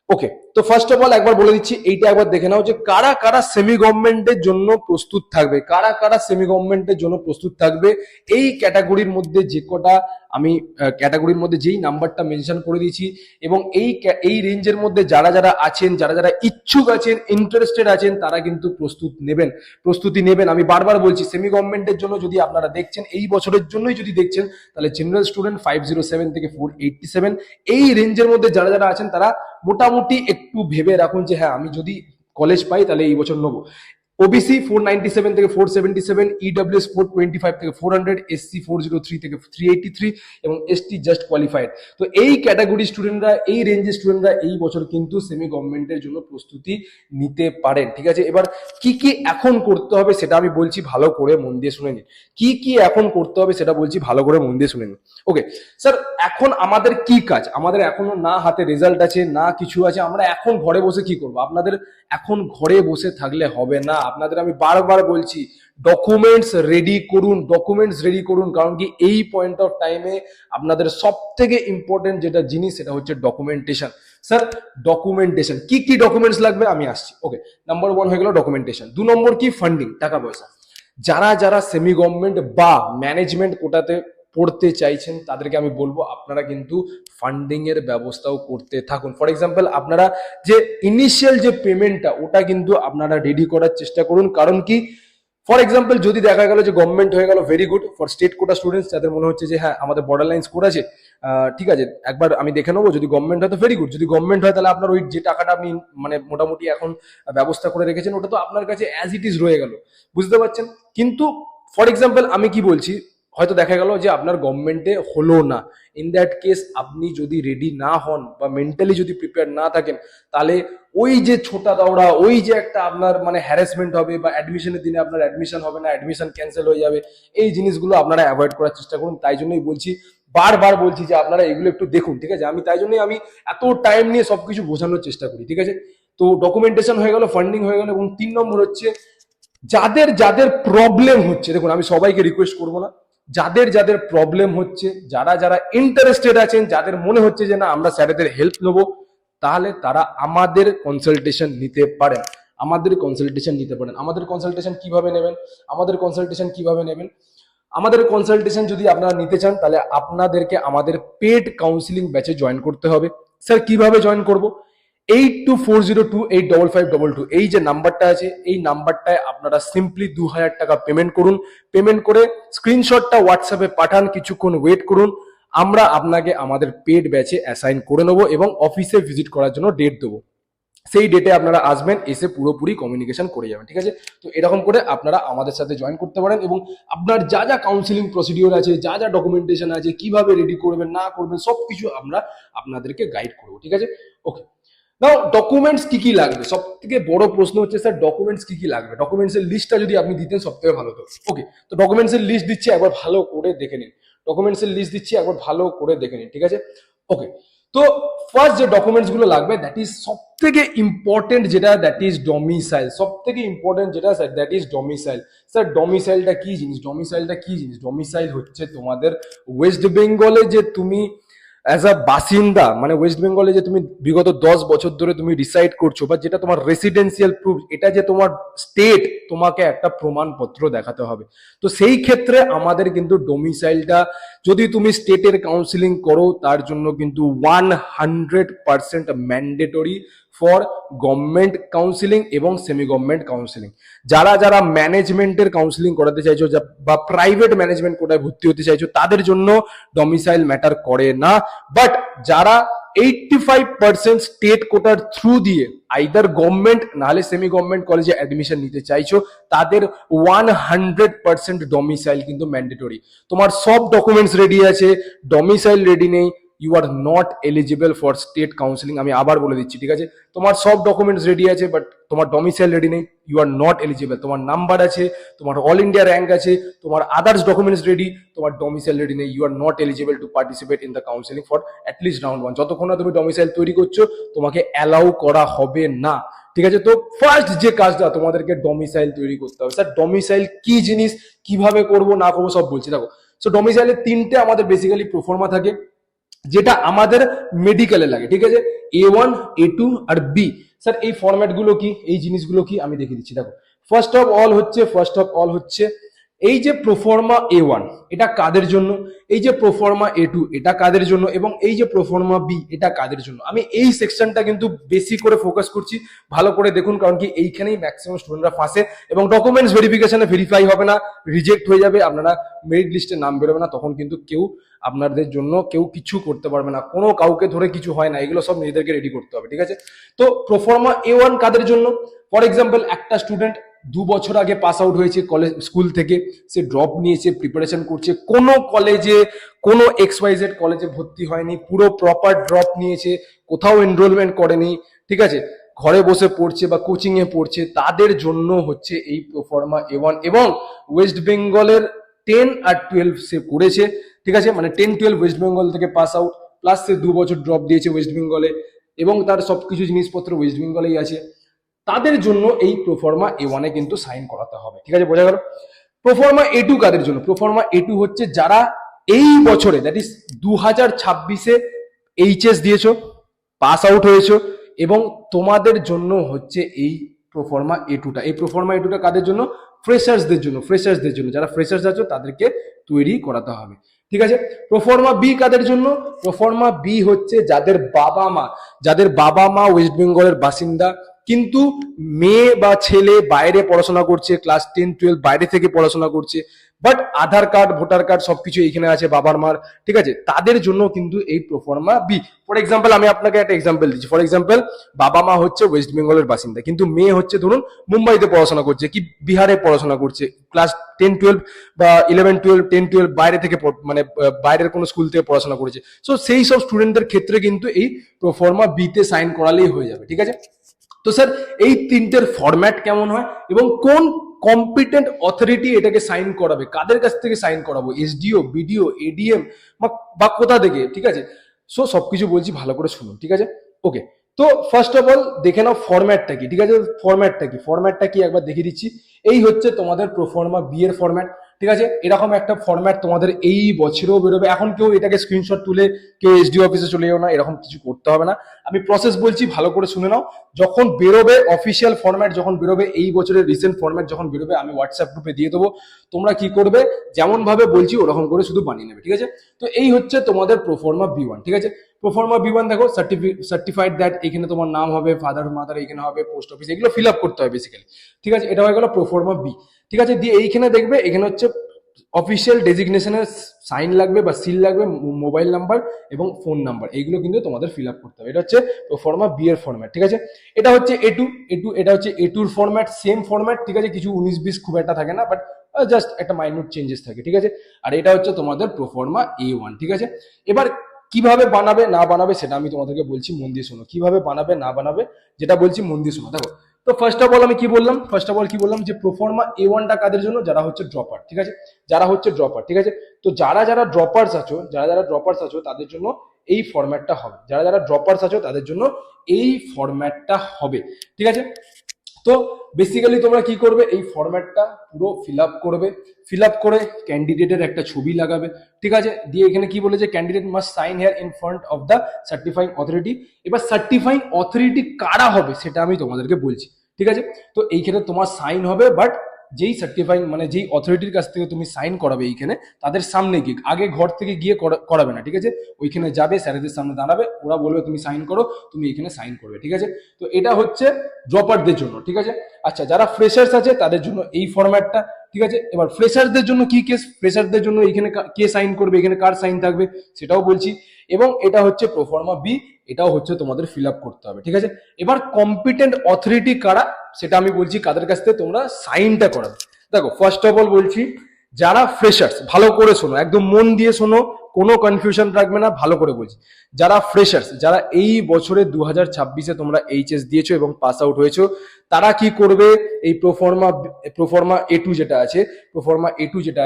ওকে, তো ফার্স্ট অফ অল একবার বলে দিচ্ছি, এইটা একবার দেখে নাও যে কারা কারা সেমি গভর্নমেন্টের জন্য প্রস্তুত থাকবে, কারা কারা সেমি গভর্নমেন্টের জন্য প্রস্তুত থাকবে। এই ক্যাটাগরির মধ্যে যে কটা আমি ক্যাটাগরির মধ্যে যেই নাম্বারটা মেনশন করে দিয়েছি, এবং এই রেঞ্জের মধ্যে যারা যারা আছেন, যারা যারা ইচ্ছুক আছেন, ইন্টারেস্টেড আছেন, তারা কিন্তু প্রস্তুতি নেবেন। আমি বারবার বলছি, সেমি গভর্নমেন্টের জন্য যদি আপনারা দেখছেন, এই বছরের জন্যই যদি দেখছেন, তাহলে জেনারেল স্টুডেন্ট 507 থেকে 487 এই রেঞ্জের মধ্যে যারা যারা আছেন, তারা মোটামুটি একটু ভেবে রাখুন যে হ্যাঁ আমি যদি কলেজ পাই তাহলে এই বছর নেবো। ওবিসি 497 থেকে 477, ইডব্লিউএস 425 থেকে 400, এসসি 403 থেকে 383 এবং এসটি জাস্ট কোয়ালিফাইড। তো এই ক্যাটাগরি স্টুডেন্টরা, এই রেঞ্জের স্টুডেন্টরা এই বছর কিন্তু সেমি গভর্নমেন্টের জন্য প্রস্তুতি নিতে পারেন, ঠিক আছে? এবার কি কি এখন করতে হবে সেটা আমি বলছি, ভালো করে মন দিয়ে শুনে নিন। কি কি এখন করতে হবে সেটা বলছি, ভালো করে মন দিয়ে শুনে নিন। ওকে স্যার, এখন আমাদের কি কাজ? আমাদের এখনো না হাতে রেজাল্ট আছে, না কিছু আছে, আমরা এখন ঘরে বসে কি করবো? আপনাদের এখন ঘরে বসে থাকলে হবে না। আপনাদের আমি বারবার বলছি, ডকুমেন্টস রেডি করুন, ডকুমেন্টস রেডি করুন। কারণ কি এই পয়েন্ট অফ টাইমে আপনাদের সব থেকে ইম্পর্টেন্ট যেটা জিনিস সেটা হচ্ছে ডকুমেন্টেশন। স্যার ডকুমেন্টেশন, কি কি ডকুমেন্টস লাগবে আমি আসছি। ওকে, নাম্বার 1 হয়ে গেল ডকুমেন্টেশন। 2 নম্বর কি? ফান্ডিং, টাকা পয়সা। যারা যারা সেমি গভর্নমেন্ট বা ম্যানেজমেন্ট কোটাতে পড়তে চাইছেন, তাদেরকে আমি বলবো আপনারা কিন্তু ফান্ডিং এর ব্যবস্থাও করতে থাকুন। ফর এক্সাম্পল, আপনারা যে ইনিশিয়াল যে পেমেন্টটা, ওটা কিন্তু আপনারা রেডি করার চেষ্টা করুন। কারণ কি, ফর এক্সাম্পল যদি দেখা গেল যে গভর্নমেন্ট হয়ে গেল, very good for state quota students, যাদের মনে হচ্ছে যে হ্যাঁ আমাদের বর্ডার লাইন স্কোর আছে, ঠিক আছে একবার আমি দেখে নেবো, যদি গভর্নমেন্ট হয় তো ভেরি গুড। যদি গভর্নমেন্ট হয় তাহলে আপনার ওই যে টাকাটা আপনি মানে মোটামুটি এখন ব্যবস্থা করে রেখেছেন, ওটা তো আপনার কাছে অ্যাজ ইট ইজ রয়ে গেল, বুঝতে পারছেন? কিন্তু ফর এক্সাম্পল আমি কি বলছি, হয়তো দেখা গেল যে আপনার গভর্নমেন্টে হলো না, ইন দ্যাট কেস আপনি যদি রেডি না হন বা মেন্টালি যদি প্রিপেয়ার না থাকেন, তাহলে ওই যে ছোটা দাওড়া, ওই যে একটা আপনার মানে হ্যারাসমেন্ট হবে, বা অ্যাডমিশনের দিনে আপনার অ্যাডমিশন হবে না, অ্যাডমিশন ক্যান্সেল হয়ে যাবে, এই জিনিসগুলো আপনারা অ্যাভয়েড করার চেষ্টা করুন। তাই জন্যই বলছি, বারবার বলছি যে আপনারা এগুলো একটু দেখুন, ঠিক আছে? আমি তাই জন্যই আমি এত টাইম নিয়ে সবকিছু বোঝানোর চেষ্টা করি, ঠিক আছে? তো ডকুমেন্টেশন হয়ে গেল, ফান্ডিং হয়ে গেল, এবং 3 নম্বর হচ্ছে যাদের যাদের প্রবলেম হচ্ছে, দেখুন আমি সবাইকে রিকোয়েস্ট করবো না, যাদের যাদের প্রবলেম হচ্ছে, যারা যারা ইন্টারেস্টেড আছেন, যাদের মনে হচ্ছে যে না আমরা স্যারেদের হেল্প নেবো, তাহলে তারা আমাদের কনসালটেশন নিতে পারেন। আমাদের কনসালটেশন নিতে পারেন। আমাদের কনসালটেশন কিভাবে নেবেন? আমাদের কনসালটেশন কিভাবে নেবেন? আমাদের কনসালটেশন যদি আপনারা নিতে চান, তাহলে আপনাদেরকে আমাদের পেড কাউন্সিলিং ব্যাচে জয়েন করতে হবে। স্যার কিভাবে জয়েন করব? 8240285522 এই যে নাম্বারটা আছে, এই নাম্বারটায় আপনারা সিম্পলি 2000 টাকা পেমেন্ট করুন। পেমেন্ট করে স্ক্রিনশটটা হোয়াটসঅ্যাপে পাঠান, কিছুক্ষণ ওয়েট করুন, আমরা আপনাকে আমাদের পেড ব্যাচে অ্যাসাইন করে নেবো এবং অফিসে ভিজিট করার জন্য ডেট দেবো। সেই ডেটে আপনারা আসবেন, এসে পুরোপুরি কমিউনিকেশন করে যাবেন, ঠিক আছে? তো এরকম করে আপনারা আমাদের সাথে জয়েন করতে পারেন, এবং আপনার যা যা কাউন্সিলিং প্রসিডিওর আছে, যা যা ডকুমেন্টেশন আছে, কিভাবে রেডি করবেন না করবেন, সবকিছু আমরা আপনাদেরকে গাইড করবো, ঠিক আছে? ওকে, নাও ডকুমেন্টস কি কি লাগবে? সব থেকে বড় প্রশ্ন হচ্ছে স্যার ডকুমেন্টস কি কি লাগবে? ডকুমেন্টস এর লিস্টটা যদি আপনি দিতেন সব থেকে ভালো হতো। ওকে, তো ডকুমেন্টস এর লিস্ট দিচ্ছি, একবার ভালো করে দেখে নিন। ডকুমেন্টস এর লিস্ট দিচ্ছি, একবার ভালো করে দেখে নিন, ঠিক আছে? ওকে, তো ফার্স্ট যে ডকুমেন্টস গুলো লাগবে, দ্যাট ইজ সব থেকে ইম্পর্টেন্ট যেটা, দ্যাট ইজ ডমিসাইল। সব থেকে ইম্পর্টেন্ট যেটা sir, that is domicile. Sir ডমিসাইলটা কি জিনিস? ডমিসাইলটা কি জিনিস? ডমিসাইল হচ্ছে তোমাদের ওয়েস্ট বেঙ্গলে যে তুমি অ্যাজ আ বাসিন্দা, মানে ওয়েস্ট বেঙ্গলে যে তুমি বিগত 10 বছর ধরে তুমি রিসাইড করছো বা যেটা তোমার রেসিডেন্সিয়াল প্রুফ, এটা যে তোমার স্টেট, তোমাকে একটা প্রমাণপত্র দেখাতে হবে। তো সেই ক্ষেত্রে আমাদের কিন্তু ডোমিসাইলটা, যদি তুমি স্টেটের কাউন্সিলিং করো, তার জন্য কিন্তু 100% ম্যান্ডেটরি ফর গভর্নমেন্ট কাউন্সিলিং এবং সেমি গভর্নমেন্ট কাউন্সিলিং। যারা যারা ম্যানেজমেন্টের কাউন্সিলিং করাতে চাইছো বা প্রাইভেট ম্যানেজমেন্ট কোটায় ভর্তি হতে চাইছো, তাদের জন্য ডমিসাইল ম্যাটার করে না। বাট যারা 85% স্টেট কোটার থ্রু দিয়ে আইদার গভর্নমেন্ট নাহলে সেমি গভর্নমেন্ট কলেজে অ্যাডমিশন নিতে চাইছো, তাদের 100% ডমিসাইল কিন্তু ম্যান্ডেটরি। তোমার সব ডকুমেন্টস রেডি আছে, ডমিসাইল রেডি নেই, you are not eligible for state counselling. আমি আবার বলে দিচ্ছি, ঠিক আছে? তোমার সব ডকুমেন্টস রেডি আছে বাট তোমার ডমিসাইল রেডি নেই, ইউ আর নট এলিজিবল। তোমার নাম্বার আছে, তোমার অল ইন্ডিয়া র্যাঙ্ক আছে, তোমার আদার্স ডকুমেন্টস রেডি, তোমার ডমিসাইল রেডি নেই, you are not eligible to participate in the counselling for at least round 1। যতক্ষণ না তুমি ডমিসাইল তৈরি করছো, তোমাকে অ্যালাউ করা হবে না, ঠিক আছে? তো ফার্স্ট যে কাজটা, তোমাদেরকে ডমিসাইল তৈরি করতে হবে। স্যার ডমিসাইল কি জিনিস, কিভাবে করবো না করবো সব বলছি, দেখো। সো ডমিসাইলের 3টে আমাদের বেসিক্যালি প্রোফর্মা থাকে, যেটা আমাদের মেডিকেলে লাগে, ঠিক আছে? A1, A2 আর বি। স্যার এই ফরম্যাট গুলো কি, এই জিনিসগুলো কি, আমি দেখিয়ে দিচ্ছি। দেখো, ফার্স্ট অফ অল হচ্ছে এই যে প্রোফর্মা A1, এটা কাদের জন্য, এই যে প্রোফর্মা A2, এটা কাদের জন্য, এবং এই যে প্রোফর্মা বি, এটা কাদের জন্য। আমি এই সেকশনটা কিন্তু বেশি করে ফোকাস করছি, ভালো করে দেখুন, কারণ কি এইখানেই ম্যাক্সিমাম স্টুডেন্টরা ফাঁসে এবং ডকুমেন্টস ভেরিফিকেশনে ভেরিফাই হবে না, রিজেক্ট হয়ে যাবে, আপনারা মেরিট লিস্টে নাম বেরোবে না, তখন কিন্তু কেউ আপনাদের জন্য কেউ কিছু করতে পারবে না, কোনো কাউকে ধরে কিছু হয় না, এগুলো সব নিজেদেরকে রেডি করতে হবে, ঠিক আছে? তো প্রোফর্মা A1 কাদের জন্য? ফর এক্সাম্পল, একটা স্টুডেন্ট 2 বছর আগে পাস আউট হয়েছে কলেজ স্কুল থেকে, সে ড্রপ নিয়েছে, প্রিপারেশন করছে, কোনো কলেজে, কোনো XYZ কলেজে ভর্তি হয়নি, পুরো প্রপার ড্রপ নিয়েছে, কোথাও এনরোলমেন্ট করেনি, ঠিক আছে, ঘরে বসে পড়ছে বা কোচিং এ পড়ছে, তাদের জন্য হচ্ছে এই প্রোফর্মা A1। এবং ওয়েস্ট বেঙ্গলের 10 আর 12 সে করেছে, ঠিক আছে, মানে 10-12 ওয়েস্ট বেঙ্গল থেকে পাস আউট, প্লাস সে 2 বছর ড্রপ দিয়েছে ওয়েস্ট বেঙ্গলে, এবং তার সবকিছু জিনিসপত্র ওয়েস্ট বেঙ্গলেই আছে, তাদের জন্য এই প্রোফর্মা A1 এ কিন্তু সাইন করাতে হবে, ঠিক আছে? বোঝা গেল? প্রোফর্মা A2 কাদের জন্য? প্রোফর্মা A2 হচ্ছে যারা এই বছরে, দ্যাট ইজ 2026-এ HS দিয়েছো, পাস আউট হয়েছো, এবং তোমাদের জন্য হচ্ছে এই প্রোফর্মা A2টা। এই প্রোফর্মা A2টা কাদের জন্য? ফ্রেশার্সদের জন্য, যারা ফ্রেশার্স আছো তাদেরকে তৈরি করাতে হবে, ঠিক আছে? প্রোফর্মা বি কাদের জন্য? প্রোফর্মা বি হচ্ছে যাদের বাবা মা ওয়েস্ট বেঙ্গলের বাসিন্দা, কিন্তু মেয়ে বা ছেলে বাইরে পড়াশোনা করছে, ক্লাস 10-12 বাইরে থেকে পড়াশোনা করছে, but Aadhaar card, voter card সবকিছু এইখানে আছে বাবার মার, ঠিক আছে? তাদের জন্য কিন্তু এই প্রোফর্মা বি। ফর এক্সাম্পল, আমি আপনাকে একটা এক্সাম্পল দিচ্ছি। ফর এক্সাম্পল, বাবা মা হচ্ছে ওয়েস্ট বেঙ্গলের বাসিন্দা, কিন্তু মেয়ে হচ্ছে ধরুন মুম্বাইতে পড়াশোনা করছে কি বিহারে পড়াশোনা করছে, ক্লাস 10-12 বা 11-12, 10-12 বাইরে থেকে মানে বাইরের কোনো স্কুল থেকে পড়াশোনা করেছে। সো সেই সব স্টুডেন্টদের ক্ষেত্রে কিন্তু এই প্রোফর্মা বিতে সাইন করালেই হয়ে যাবে, ঠিক আছে? তো স্যার এই 3টের ফরম্যাট কেমন হয় এবং কোন কম্পিটেন্ট অথরিটি এটাকে সাইন করাবে, কাদের কাছ থেকে সাইন করাবো, SDO, BDO, ADM বা কোথা থেকে, ঠিক আছে? সো সবকিছু বলছি, ভালো করে শুনুন, ঠিক আছে? ওকে, তো ফার্স্ট অফ অল দেখে নাও ফরম্যাটটা কি, ঠিক আছে? ফরম্যাটটা কি একবার দেখিয়ে দিচ্ছি। এই হচ্ছে তোমাদের প্রোফর্মা বি এর ফরম্যাট, ঠিক আছে? এরকম একটা ফরম্যাট তোমাদের এই বছরেও বেরোবে। এখন কেউ এটাকে স্ক্রিনশট তুলে কেউ SDO অফিসে চলে যাও না, এরকম কিছু করতে হবে না। আমি প্রসেস বলছি, ভালো করে শুনে নাও। যখন বেরোবে অফিসিয়াল ফরম্যাট, যখন বেরোবে এই বছরের রিসেন্ট ফরম্যাট যখন বেরোবে, আমি হোয়াটসঅ্যাপ গ্রুপে দিয়ে দেবো। তোমরা কি করবে, যেমন ভাবে বলছি ওরকম করে শুধু বানিয়ে নেবে, ঠিক আছে? তো এই হচ্ছে তোমাদের প্রোফর্মা B1, ঠিক আছে? প্রোফর্মা B1 দেখো, সার্টিফাইড দ্যাট, এখানে তোমার নাম হবে, ফাদার মাদার এখানে হবে, পোস্ট অফিস, এগুলো ফিল আপ করতে হবে বেসিক্যালি, ঠিক আছে? এটা হয়ে গেল প্রোফর্মা বি, ঠিক আছে? দিয়ে এইখানে দেখবে, এখানে হচ্ছে অফিসিয়াল ডেজিগনেশনের সাইন লাগবে বা সিল লাগবে, মোবাইল নাম্বার এবং ফোন নাম্বার, এইগুলো কিন্তু তোমাদের ফিল আপ করতে হবে। এটা হচ্ছে প্রোফর্মা বি এর ফরম্যাট, ঠিক আছে? এটা হচ্ছে A2, এটা হচ্ছে A2 এর ফরম্যাট, সেম ফরম্যাট, ঠিক আছে? কিছু 19-20 খুব একটা থাকে না, বাট জাস্ট একটা মাইনর চেঞ্জেস থাকে, ঠিক আছে? আর এটা হচ্ছে তোমাদের প্রোফর্মা A1, ঠিক আছে? এবার কিভাবে বানাবে না বানাবে সেটা আমি তোমাদেরকে বলছি, মন দিয়ে শোনো। কিভাবে বানাবে না বানাবে যেটা বলছি, মন দিয়ে শোনো। দেখো, তো ফার্স্ট অফ অল কি বললাম যে প্রোফর্মা A1টা কাদের জন্য? যারা হচ্ছে ড্রপার, ঠিক আছে? ঠিক আছে? তো যারা ড্রপার্স আছো তাদের জন্য এই ফরম্যাটটা হবে, যারা ড্রপার্স আছো তাদের জন্য এই ফরম্যাটটা হবে, ঠিক আছে? তো বেসিক্যালি তোমরা কি করবে, এই ফরম্যাটটা পুরো ফিল আপ করে ক্যান্ডিডেটের একটা ছবি লাগাবে, ঠিক আছে। দিয়ে এখানে কি বলে যে candidate must sign here in front of the certifying authority. এবার সার্টিফাইং অথরিটি কারা হবে সেটা আমি তোমাদেরকে বলছি, ঠিক আছে। তো এইখানে তোমার সাইন হবে, বাট যেই সার্টিফাইং মানে যেই অথরিটির কাছ থেকে তুমি সাইন করাবে এইখানে তাদের সামনে গিয়ে, আগে ঘর থেকে গিয়ে করাবে না, ঠিক আছে। ওইখানে যাবে, স্যারেদের সামনে দাঁড়াবে, ওরা বলবে তুমি সাইন করো, তুমি এখানে সাইন করবে, ঠিক আছে। তো এটা হচ্ছে ড্রপারদের জন্য, ঠিক আছে। আচ্ছা, যারা ফ্রেশার্স আছে তাদের জন্য এই ফরম্যাটটা, ঠিক আছে। এবার ফ্রেশারদের জন্য কি কেস, ফ্রেশারদের জন্য এখানে কে সাইন করবে, এখানে কার সাইন থাকবে সেটাও বলছি। এবং এটা হচ্ছে প্রোফর্মা বি, এটাও হচ্ছে তোমাদের ফিল আপ করতে হবে, ঠিক আছে। এবার কম্পিটেন্ট অথরিটি কারা সেটা আমি বলছি, কাদের কাছ থেকে তোমরা সাইনটা করাবে। দেখো, ফার্স্ট অফ অল বলছি, যারা ফ্রেশার্স, ভালো করে শোনো, একদম মন দিয়ে শোনো, কোনো কনফিউশন রাখবে না, ভালো করে বলছি। যারা ফ্রেশার্স, যারা এই বছরে 2026-এ তোমরা এইচএস দিয়েছো এবং পাস আউট হয়েছো, তারা কি করবে, এই প্রোফর্মা A2 যেটা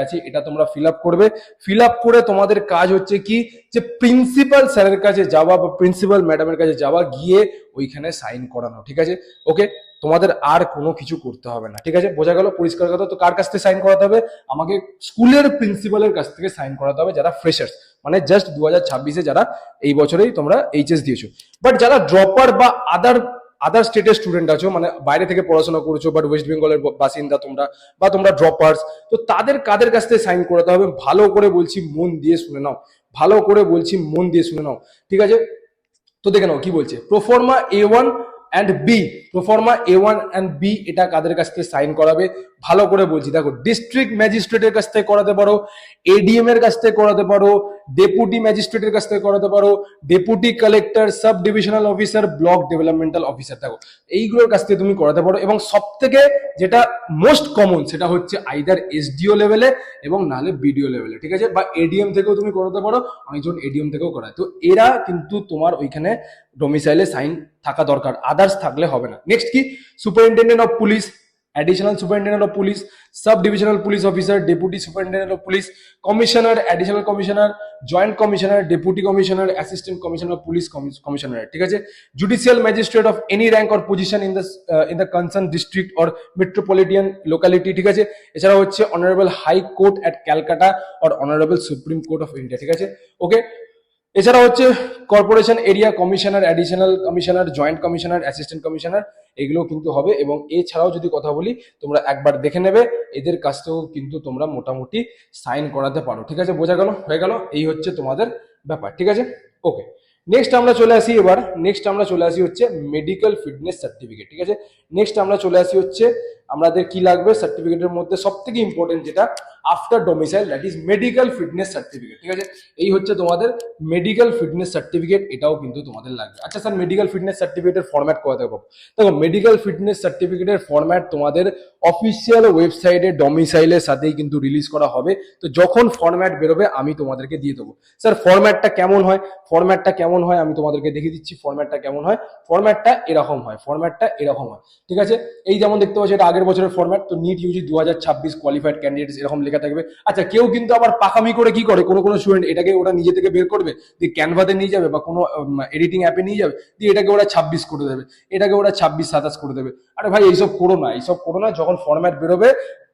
আছে, এটা তোমরা ফিল আপ করবে। ফিল আপ করে তোমাদের কাজ হচ্ছে কি, যে প্রিন্সিপাল স্যারের কাছে যাওয়া বা প্রিন্সিপাল ম্যাডামের কাছে যাওয়া, গিয়ে ওইখানে সাইন করানো, ঠিক আছে। ওকে, তোমাদের আর কোনো কিছু করতে হবে না, ঠিক আছে। বোঝা গেল, পরিষ্কার কথা। তো কার কাছ থেকে সাইন করাতে হবে, আমাকে স্কুলের প্রিন্সিপালের কাছ থেকে সাইন করাতে হবে, যারা ফ্রেশার্স, মানে জাস্ট 2026-এ যারা এই বছরেই তোমরা এইচএস দিয়েছো। বাট যারা ড্রপার বা আদার স্টেটের স্টুডেন্ট আছো, মানে বাইরে থেকে পড়াশোনা করছো বাট ওয়েস্ট বেঙ্গলের বাসিন্দা তোমরা, বা তোমরা ড্রপার্স, তো তাদের কাদের কাছ থেকে সাইন করাতে হবে, ভালো করে বলছি, মন দিয়ে শুনে নাও, ভালো করে বলছি, মন দিয়ে শুনে নাও, ঠিক আছে। তো দেখে নাও কি বলছে, proforma A1 and B, proforma A1 and B, এটা কাদের কাছ থেকে সাইন করাবে, ভালো করে বলছি। দেখো, ডিস্ট্রিক্ট ম্যাজিস্ট্রেটের কাছ থেকে করাতে পারো, এডিএম এর কাছ থেকে করাতে পারো, ডেপুটি ম্যাজিস্ট্রেটের কাছ থেকে করাতে পারো, deputy collector, sub divisional officer, block developmental officer, দেখো এইগুলোর কাছ থেকে তুমি করাতে পারো। এবং সব থেকে যেটা মোস্ট কমন, সেটা হচ্ছে আইদার এসডিও লেভেলে এবং নাহলে বিডিও লেভেলে, ঠিক আছে। বা এডিএম থেকেও তুমি করাতে পারো, অনেকজন এডিএম থেকেও করায়। তো এরা কিন্তু তোমার ওইখানে ডোমিসাইলে সাইন থাকা দরকার, আদার্স থাকলে হবে না। নেক্সট কি, superintendent of police, additional superintendent of police, sub divisional police officer, deputy superintendent of police, commissioner, additional commissioner, joint commissioner, deputy commissioner, assistant commissioner police, commissioner, ঠিক আছে। Judicial magistrate of any rank or position in the concern district or metropolitan locality, ঠিক আছে। এছাড়া হচ্ছে honourable High Court at Calcutta or honourable Supreme Court of India, ঠিক আছে। Okay, এছাড়া হচ্ছে corporation area commissioner, additional commissioner, joint commissioner, assistant commissioner, এগুলো কিন্তু হবে। এবং এছাড়াও যদি কথা বলি, তোমরা একবার দেখে নেবে, এদের কাছ থেকেও কিন্তু তোমরা মোটামুটি সাইন করাতে পারো, ঠিক আছে। বোঝা গেল, হয়ে গেল, এই হচ্ছে তোমাদের ব্যাপার, ঠিক আছে। ওকে, নেক্সট আমরা চলে আসি হচ্ছে মেডিকেল ফিটনেস সার্টিফিকেট, ঠিক আছে। নেক্সট আমরা চলে আসি হচ্ছে আমাদের কি লাগবে সার্টিফিকেটের মধ্যে, সব থেকে ইম্পর্টেন্ট যেটা after domicile, that is medical fitness certificate, ঠিক আছে। এই হচ্ছে তোমাদের মেডিকেল ফিটনেস সার্টিফিকেট, এটাও কিন্তু তোমাদের লাগবে। আচ্ছা স্যার, মেডিকেল ফিটনেস সার্টিফিকেটের ফরম্যাট কোথা থেকে পাবো? দেখো, মেডিকেল ফিটনেস সার্টিফিকেটের ফরম্যাট তোমাদের অফিসিয়াল ওয়েবসাইটে ডোমিসাইলের সাথেই কিন্তু রিলিজ করা হবে। তো যখন ফরম্যাট বেরোবে আমি তোমাদেরকে দিয়ে দেবো। স্যার ফরম্যাটটা কেমন হয়, আমি তোমাদেরকে দেখিয়ে দিচ্ছি ফরম্যাটটা কেমন হয়। ফরম্যাটটা এরকম হয়, ঠিক আছে। এই যেমন দেখতে পাচ্ছি, এটা আগের বছরের ফরম্যাট। তো নিট ইউজি 2026 কোয়ালিফাইড ক্যান্ডিডেটস এরকম লেখা থাকবে। আচ্ছা, কেউ কিন্তু আবার পাকামি করে কি করে, কোনো স্টুডেন্ট এটাকে ওরা নিজে থেকে বের করবে, দিয়ে ক্যানভাতে নিয়ে যাবে বা কোনো এডিটিং অ্যাপে নিয়ে যাবে, দিয়ে এটাকে ওরা 26 করে দেবে, এটাকে ওরা 26-27 করে দেবে। আরে ভাই, এইসব করো না, যখন ফরম্যাট বেরোবে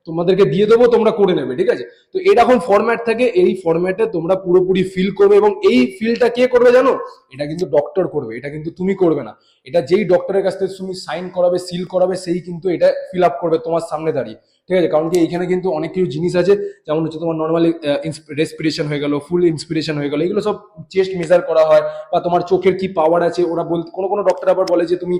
তোমাদেরকে দিয়ে দেবো, তোমরা করে নেবে, ঠিক আছে। তো এরকম ফরম্যাট থাকে, এই ফরম্যাটে তোমরা পুরোপুরি ফিল করবে। এবং এই ফিলটা কে করবে জানো? এটা কিন্তু ডক্টর করবে, এটা কিন্তু তুমি করবে না। এটা যেই ডক্টরের কাছ থেকে তুমি সাইন করাবে, সিল করাবে, সেই কিন্তু এটা ফিল আপ করবে তোমার সামনে দাঁড়িয়ে, ঠিক আছে। কারণ কি এইখানে কিন্তু অনেক কিছু জিনিস আছে, যেমন হচ্ছে তোমার নর্মালি রেসপিরেশন হয়ে গেল, ফুল ইন্সপিরেশন হয়ে গেল, এগুলো সব চেস্ট মেজার করা হয়। বা তোমার চোখের কি পাওয়ার আছে, ওরা কোনো ডক্টর আবার বলে যে তুমি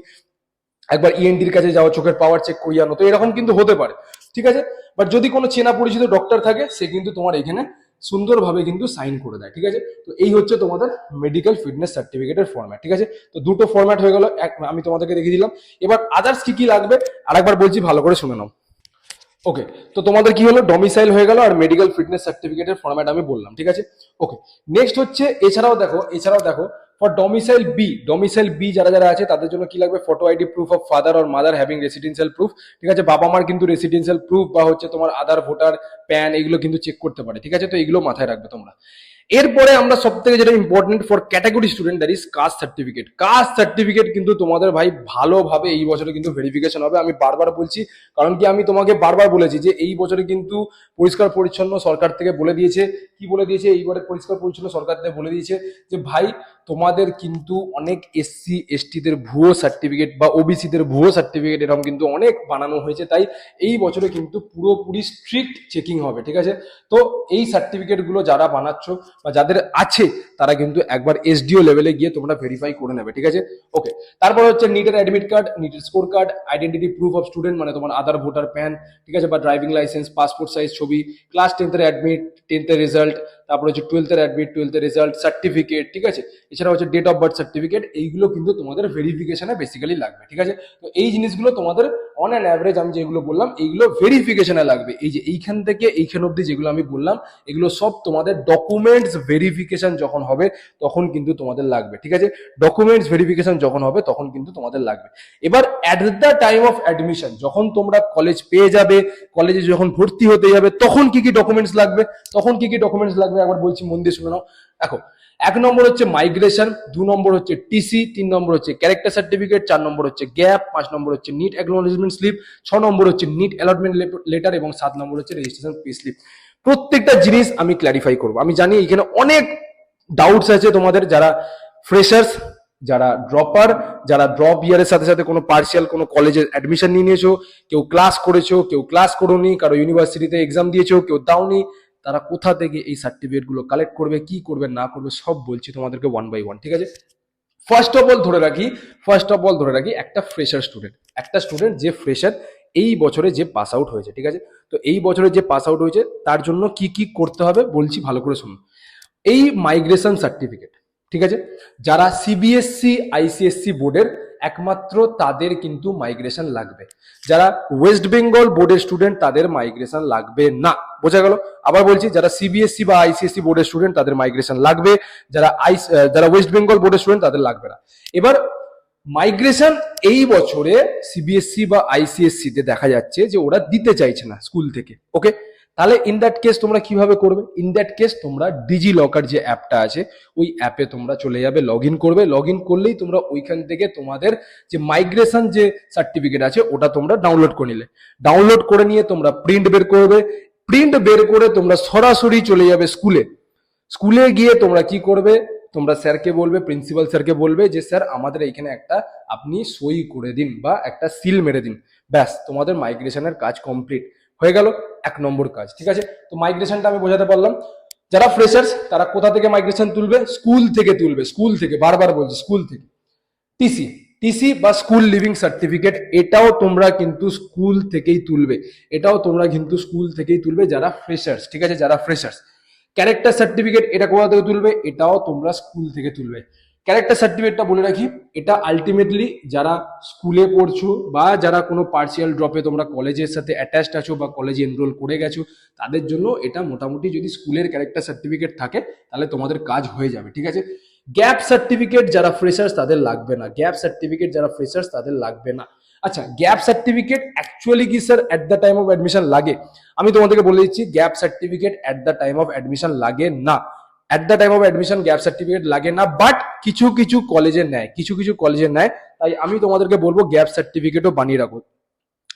একবার ইএনটির কাছে যাও, চোখের পাওয়ার চেক করিয়ে আনো। তো এরকম কিন্তু হতে পারে, ঠিক আছে। বাট যদি কোনো চেনা পরিচিত ডক্টর থাকে, সে কিন্তু তোমার এখানে সুন্দরভাবে কিন্তু সাইন করে দেয়, ঠিক আছে। তো এই হচ্ছে তোমাদের মেডিকেল ফিটনেস সার্টিফিকেটের ফরম্যাট, ঠিক আছে। তো দুটো ফরম্যাট হয়ে গেল, আমি তোমাদেরকে দেখিয়ে দিলাম। এবার আদার্স কি কি লাগবে আরেকবার বলছি, ভালো করে শুনে নাও। ওকে, তো তোমাদের কি হলো, ডোমিসাইল হয়ে গেল আর মেডিকেল ফিটনেস সার্টিফিকেটের ফরম্যাট আমি বললাম, ঠিক আছে। ওকে, নেক্সট হচ্ছে এছাড়াও দেখো ফর ডোমিসাইল বি যারা আছে তাদের জন্য কি লাগবে, photo ID, proof of father or mother having residential proof, ঠিক আছে। বাবা মার কিন্তু রেসিডেন্সিয়াল প্রুফ বা হচ্ছে তোমার আধার, ভোটার, প্যান, এগুলো কিন্তু চেক করতে পারে, ঠিক আছে। তো এগুলো মাথায় রাখবে তোমরা। এরপরে আমরা সব থেকে যেটা important for category student, that is caste certificate. Caste certificate কিন্তু তোমাদের ভাই ভালোভাবে এই বছরে কিন্তু ভেরিফিকেশন হবে, আমি বারবার বলছি। কারণ কি, আমি তোমাকে বারবার বলেছি যে এই বছরে কিন্তু পরিষ্কার পরিচ্ছন্ন সরকার থেকে বলে দিয়েছে, কি বলে দিয়েছে, এইবারে পরিষ্কার পরিচ্ছন্ন সরকার থেকে বলে দিয়েছে যে ভাই তোমাদের কিন্তু অনেক এসসি এসটিদের ভুয়ো সার্টিফিকেট বা ওবিসিদের ভুয়ো সার্টিফিকেট এরকম কিন্তু অনেক বানানো হয়েছে, তাই এই বছরে কিন্তু পুরোপুরি স্ট্রিক্ট চেকিং হবে, ঠিক আছে? তো এই সার্টিফিকেটগুলো যারা বানাচ্ছ বা যাদের আছে তারা কিন্তু একবার এসডিও লেভেলে গিয়ে তোমরা ভেরিফাই করে নেবে, ঠিক আছে? ওকে। তারপর হচ্ছে নিটের অ্যাডমিট কার্ড, নিটের score card, identity proof of student, মানে তোমার আধার, ভোটার, প্যান, ঠিক আছে, বা ড্রাইভিং লাইসেন্স, পাসপোর্ট সাইজ ছবি, class 10th admit, 10th result, তারপর হচ্ছে 12th admit, 12th result, certificate, ঠিক আছে? এছাড়া হচ্ছে ডেট অফ বার্থ সার্টিফিকেট, এইগুলো কিন্তু তোমাদের ভেরিফিকেশনে বেসিক্যালি লাগবে, ঠিক আছে? তো এই জিনিসগুলো তোমাদের অন অ্যান অ্যাভারেজ আমি যেগুলো বললাম এইগুলো ভেরিফিকেশনে লাগবে। এই যে এইখান থেকে এইখান অব্দি যেগুলো আমি বললাম এগুলো সব তোমাদের ডকুমেন্টস ভেরিফিকেশন যখন হবে তখন কিন্তু তোমাদের লাগবে, ঠিক আছে? ডকুমেন্টস ভেরিফিকেশন যখন হবে তখন কিন্তু তোমাদের লাগবে। এবার at the time of admission, যখন তোমরা কলেজ পেয়ে যাবে, কলেজে যখন ভর্তি হতে যাবে, তখন কি কি ডকুমেন্টস লাগবে, তখন কি কি ডকুমেন্টস লাগবে একবার বলছি, মন দিয়ে শুনে নাও। দেখো, 1 নম্বর হচ্ছে মাইগ্রেশন, 2 নম্বর হচ্ছে টিসি, 3 নম্বর হচ্ছে ক্যারেক্টার সার্টিফিকেট, 4 নম্বর হচ্ছে গ্যাপ, 5 নম্বর হচ্ছে নিট অ্যাকনোলেজমেন্ট স্লিপ, 6 নম্বর হচ্ছে নিট অ্যালটমেন্ট লেটার এবং 7 নম্বর হচ্ছে রেজিস্ট্রেশন পে স্লিপ। প্রত্যেকটা জিনিস আমি ক্ল্যারিফাই করবো। আমি জানি এখানে অনেক ডাউটস আছে তোমাদের, যারা ফ্রেশার্স, যারা ড্রপার, যারা ড্রপ ইয়ারের সাথে সাথে কোনো পার্সিয়াল কোনো কলেজে অ্যাডমিশন নিয়ে নিয়েছো, কেউ ক্লাস করেছো, কেউ ক্লাস করোনি, কারো ইউনিভার্সিটিতে এক্সাম দিয়েছো, কেউ দাওনি, তারা কোথা থেকে এই সার্টিফিকেট গুলো কালেক্ট করবে, কি করবে না করবে সব বলছি তোমাদেরকে ওয়ান বাই ওয়ান, ঠিক আছে? ফার্স্ট অফ অল ধরে রাখি একটা ফ্রেশার স্টুডেন্ট, একটা স্টুডেন্ট যে ফ্রেশার এই বছরে যে পাস আউট হয়েছে, ঠিক আছে? তো এই বছরে যে পাস আউট হয়েছে তার জন্য কি কি করতে হবে বলছি, ভালো করে শুনুন। এই মাইগ্রেশন সার্টিফিকেট, ঠিক আছে, যারা সিবিএসসি আইসিএসসি বোর্ডের একমাত্র তাদের কিন্তু মাইগ্রেশন লাগবে। যারা ওয়েস্ট বেঙ্গল বোর্ডের স্টুডেন্ট তাদের মাইগ্রেশন লাগবে না। বোঝা গেল? আবার বলছি, যারা সিবিএসসি বা আইসিএসসি বোর্ডের স্টুডেন্ট তাদের মাইগ্রেশন লাগবে, যারা ওয়েস্ট বেঙ্গল বোর্ডের স্টুডেন্ট তাদের লাগবে না। এবার মাইগ্রেশন এই বছরে সিবিএসসি বা আইসিএসসি তে দেখা যাচ্ছে যে ওরা দিতে চাইছে না স্কুল থেকে। ওকে, তাহলে ইন দ্যাট কেস তোমরা কিভাবে করবে? ইন দ্যাট কেস তোমরা ডিজি লকার যে অ্যাপটা আছে ওই অ্যাপে তোমরা চলে যাবে, লগ ইন করবে। লগ ইন করলেই তোমরা ওইখান থেকে তোমাদের যে মাইগ্রেশন যে সার্টিফিকেট আছে ওটা তোমরা ডাউনলোড করে নিলে, ডাউনলোড করে নিয়ে তোমরা প্রিন্ট বের করবে। প্রিন্ট বের করে তোমরা সরাসরি চলে যাবে স্কুলে। স্কুলে গিয়ে তোমরা কি করবে? তোমরা স্যারকে বলবে, প্রিন্সিপাল স্যারকে বলবে যে স্যার আমাদের এইখানে একটা আপনি সই করে দিন বা একটা সিল মেরে দিন। ব্যাস, তোমাদের মাইগ্রেশনের কাজ কমপ্লিট হয়ে গেল। 1 নম্বর কাজ, ঠিক আছে? তো মাইগ্রেশনটা আমি বোঝাতে পারলাম। যারা ফ্রেশার্স তারা কোথা থেকে মাইগ্রেশন তুলবে? স্কুল থেকে তুলবে, স্কুল থেকে, বারবার বলছি স্কুল থেকে। টিসি, টিসি বা স্কুল লিভিং সার্টিফিকেট, এটাও তোমরা কিন্তু স্কুল থেকেই তুলবে, এটাও তোমরা কিন্তু স্কুল থেকেই তুলবে যারা ফ্রেশার্স, ঠিক আছে? যারা ফ্রেশার্স। ক্যারেক্টার সার্টিফিকেট এটা কোথা থেকে তুলবে? এটাও তোমরা স্কুল থেকে তুলবে। ক্যারেক্টার সার্টিফিকেটটা বলে রাখি, এটা আলটিমেটলি যারা স্কুলে পড়ছো বা যারা কোনো পার্সিয়াল ড্রপে তোমরা কলেজের সাথে অ্যাটাচড আছো বা কলেজে এনরোল করে গেছো তাদের জন্য এটা মোটামুটি যদি স্কুলের ক্যারেক্টার সার্টিফিকেট থাকে তাহলে তোমাদের কাজ হয়ে যাবে, ঠিক আছে? গ্যাপ সার্টিফিকেট যারা ফ্রেশার্স তাদের লাগবে না, গ্যাপ সার্টিফিকেট যারা ফ্রেশার্স তাদের লাগবে না। আচ্ছা, গ্যাপ সার্টিফিকেট অ্যাকচুয়ালি কি sir at the time of admission লাগে? আমি তোমাদেরকে বলে দিচ্ছি, gap certificate at the time of admission লাগে না। At the time of admission gap certificate লাগে না, বাট কিছু কিছু কলেজে নেয়, কিছু কিছু কলেজে নেয়। তাই আমি তোমাদেরকে বলবো গ্যাপ সার্টিফিকেটও বানিয়ে রাখো,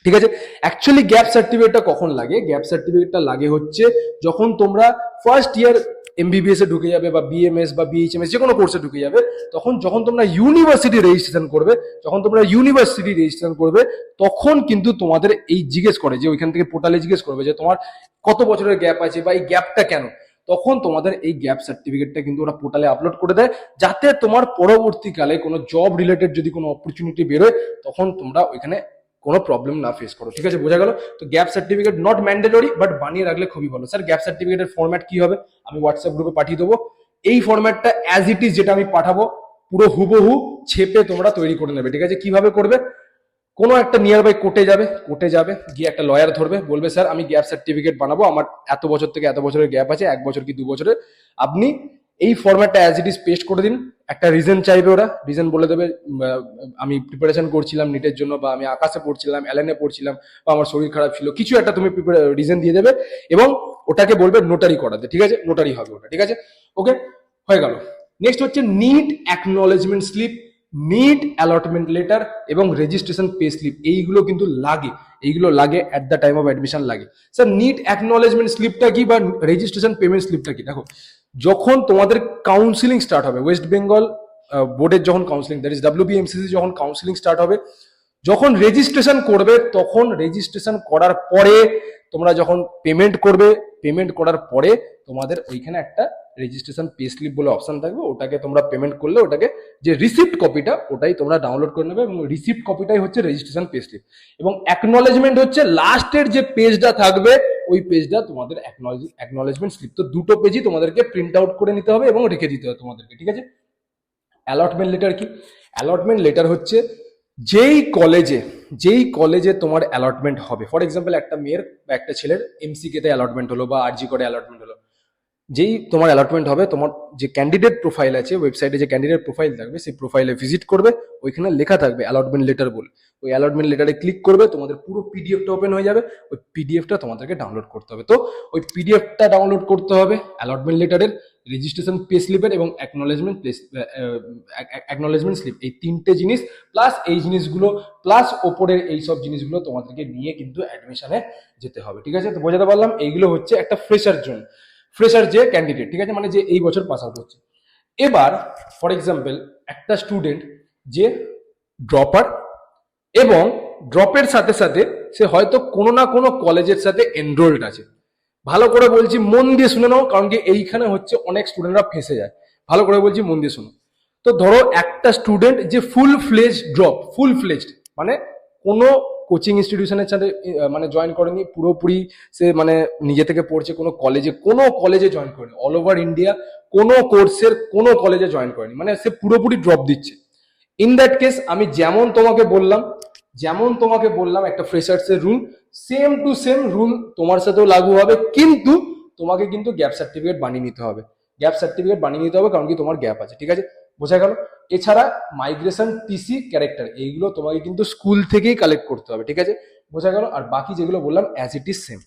ঠিক আছে? অ্যাকচুয়ালি গ্যাপ সার্টিফিকেটটা কখন লাগে? গ্যাপ সার্টিফিকেটটা লাগে হচ্ছে যখন তোমরা ফার্স্ট ইয়ার এমবিবিএস এ ঢুকে যাবে বা বিএমএস বা বিএইচএমএস যে কোনো কোর্সে ঢুকে যাবে, তখন যখন তোমরা ইউনিভার্সিটি রেজিস্ট্রেশন করবে, তখন কিন্তু তোমাদের এই জিজ্ঞেস করে যে ওইখান থেকে পোর্টালে জিজ্ঞেস করবে যে তোমার কত বছরের গ্যাপ আছে বা এই গ্যাপটা কেন। তখন তোমাদের এই গ্যাপ সার্টিফিকেটটা কিন্তু ওরা পোর্টালে আপলোড করে দেয়, যাতে তোমার পরবর্তীকালে কোনো জব রিলেটেড যদি কোনো অপরচুনিটি বেরোয় তখন তোমরা ওইখানে কোনো প্রবলেম না ফেস করো, ঠিক আছে? বোঝা গেল? তো gap certificate not mandatory, but বানিয়ে রাখলে খুবই ভালো। স্যার গ্যাপ সার্টিফিকেটের ফরম্যাট কি হবে? আমি হোয়াটসঅ্যাপ গ্রুপে পাঠিয়ে দেবো। এই ফরম্যাটটা অ্যাজ ইট ইজ যেটা আমি পাঠাবো পুরো হুবহু ছেপে তোমরা তৈরি করে নেবে, ঠিক আছে? কিভাবে করবে? কোনো একটা নিয়ার বাই কোর্টে যাবে গিয়ে একটা লয়ার ধরবে, বলবে স্যার আমি গ্যাপ সার্টিফিকেট বানাবো, আমার এত বছর থেকে এত বছরের গ্যাপ আছে, 1 বছর কি 2 বছরের। আপনি এই ফরম্যাটটা অ্যাজ ইট ইজ পেস্ট করে দিন। একটা রিজন চাইবে, ওরা রিজন বলে দেবে আমি প্রিপারেশন করছিলাম নিটের জন্য, বা আমি আকাশে পড়ছিলাম, এলএনএ পড়ছিলাম, বা আমার শরীর খারাপ ছিল, কিছু একটা তুমি রিজন দিয়ে দেবে এবং ওটাকে বলবে নোটারি করাতে, ঠিক আছে? নোটারি হবে ওটা, ঠিক আছে? ওকে, হয়ে গেল। নেক্সট হচ্ছে NEET acknowledgement slip, NEET allotment letter এবং রেজিস্ট্রেশন পে স্লিপ। এইগুলো কিন্তু লাগে, এইগুলো লাগে at the time of admission লাগে। স্যার নিট অ্যাকনলেজমেন্ট স্লিপটা কি বা রেজিস্ট্রেশন পেমেন্ট স্লিপটা কি? দেখো, যখন তোমাদের কাউন্সিলিং স্টার্ট হবে, ওয়েস্ট বেঙ্গল বোর্ডের যখন কাউন্সিলিং, দ্যাট ইজ WBMCC যখন কাউন্সিলিং স্টার্ট হবে, যখন রেজিস্ট্রেশন করবে, তখন রেজিস্ট্রেশন করার পরে তোমরা যখন পেমেন্ট করবে, পেমেন্ট করার পরে তোমাদের ওইখানে একটা রেজিস্ট্রেশন পে স্লিপ বলে অপশন থাকবে, ওটাকে তোমরা পেমেন্ট করলে ওটাকে যে রিসিপ্ট কপিটা ওটাই তোমরা ডাউনলোড করে নেবে এবং রিসিপ্ট কপিটাই হচ্ছে রেজিস্ট্রেশন পে স্লিপ। এবং অ্যাকনলেজমেন্ট হচ্ছে লাস্টের যে পেজটা থাকবে, ওই পেজটা তোমাদের অ্যাকনলেজমেন্ট স্লিপ। তো দুটো পেজই তোমাদেরকে প্রিন্ট আউট করে নিতে হবে এবং রেখে দিতে হবে তোমাদেরকে, ঠিক আছে। অ্যালটমেন্ট লেটার কি? অ্যালটমেন্ট লেটার হচ্ছে যেই কলেজে তোমার অ্যালটমেন্ট হবে, ফর এক্সাম্পল একটা মেয়ের বা একটা ছেলের MCK তে অ্যালটমেন্ট হলো বা RG করে অ্যালটমেন্ট হলো, যেই তোমার অ্যালটমেন্ট হবে, তোমার যে ক্যান্ডিডেট প্রোফাইল আছে ওয়েবসাইটে, যে ক্যান্ডিডেট প্রোফাইল থাকবে, সেই প্রোফাইলে ভিজিট করবে, ওইখানে লেখা থাকবে অ্যালটমেন্ট লেটার বলে, ওই অ্যালটমেন্ট লেটারে ক্লিক করবে, তোমাদের পুরো পিডিএফটা ওপেন হয়ে যাবে, ওই পিডিএফটা তোমাদেরকে ডাউনলোড করতে হবে। তো ওই পিডিএফটা ডাউনলোড করতে হবে অ্যালটমেন্ট লেটারের, রেজিস্ট্রেশন পে স্লিপের এবং অ্যাকনলেজমেন্ট স্লিপ, এই তিনটে জিনিস প্লাস এই জিনিসগুলো প্লাস ওপরের এই সব জিনিসগুলো তোমাদেরকে নিয়ে কিন্তু অ্যাডমিশনে যেতে হবে, ঠিক আছে। তো বোঝাতে পারলাম, এইগুলো হচ্ছে একটা ফ্রেশার জন্য, ফ্রেশার যে ক্যান্ডিডেট, ঠিক আছে, মানে যে এই বছর পাস আউট হচ্ছে। এবার ফর এক্সাম্পল একটা স্টুডেন্ট যে ড্রপার এবং ড্রপের সাথে সাথে সে হয়তো কোনো না কোনো কলেজের সাথে এনরোলড আছে। ভালো করে বলছি, মন দিয়ে শুনে নাও, কারণ কি এইখানে হচ্ছে অনেক স্টুডেন্টরা ফেঁসে যায়। ভালো করে বলছি, মন দিয়ে শুনো। তো ধরো একটা স্টুডেন্ট যে ফুল ফ্লেজড মানে কোনো কোচিং ইনস্টিটিউশনের সাথে মানে জয়েন করেনি, পুরোপুরি সে মানে নিজে থেকে পড়ছে, কোনো কলেজে জয়েন করেনি, অল ওভার ইন্ডিয়া কোনো কোর্সের কোনো কলেজে জয়েন করেনি, মানে সে পুরোপুরি ড্রপ দিচ্ছে। ইন দ্যাট কেস আমি যেমন তোমাকে বললাম একটা ফ্রেশার্স এর rule, same to same rule তোমার সাথেও লাগু হবে, কিন্তু তোমাকে কিন্তু গ্যাপ সার্টিফিকেট বানিয়ে নিতে হবে, কারণ কি তোমার গ্যাপ আছে, ঠিক আছে, বোঝা গেল। এছাড়া মাইগ্রেশন, TC, ক্যারেক্টার, এইগুলো তোমাকে কিন্তু স্কুল থেকেই কালেক্ট করতে হবে, ঠিক আছে, বোঝা গেল। আর বাকি যেগুলো বললাম অ্যাজ ইট ইজ সেম।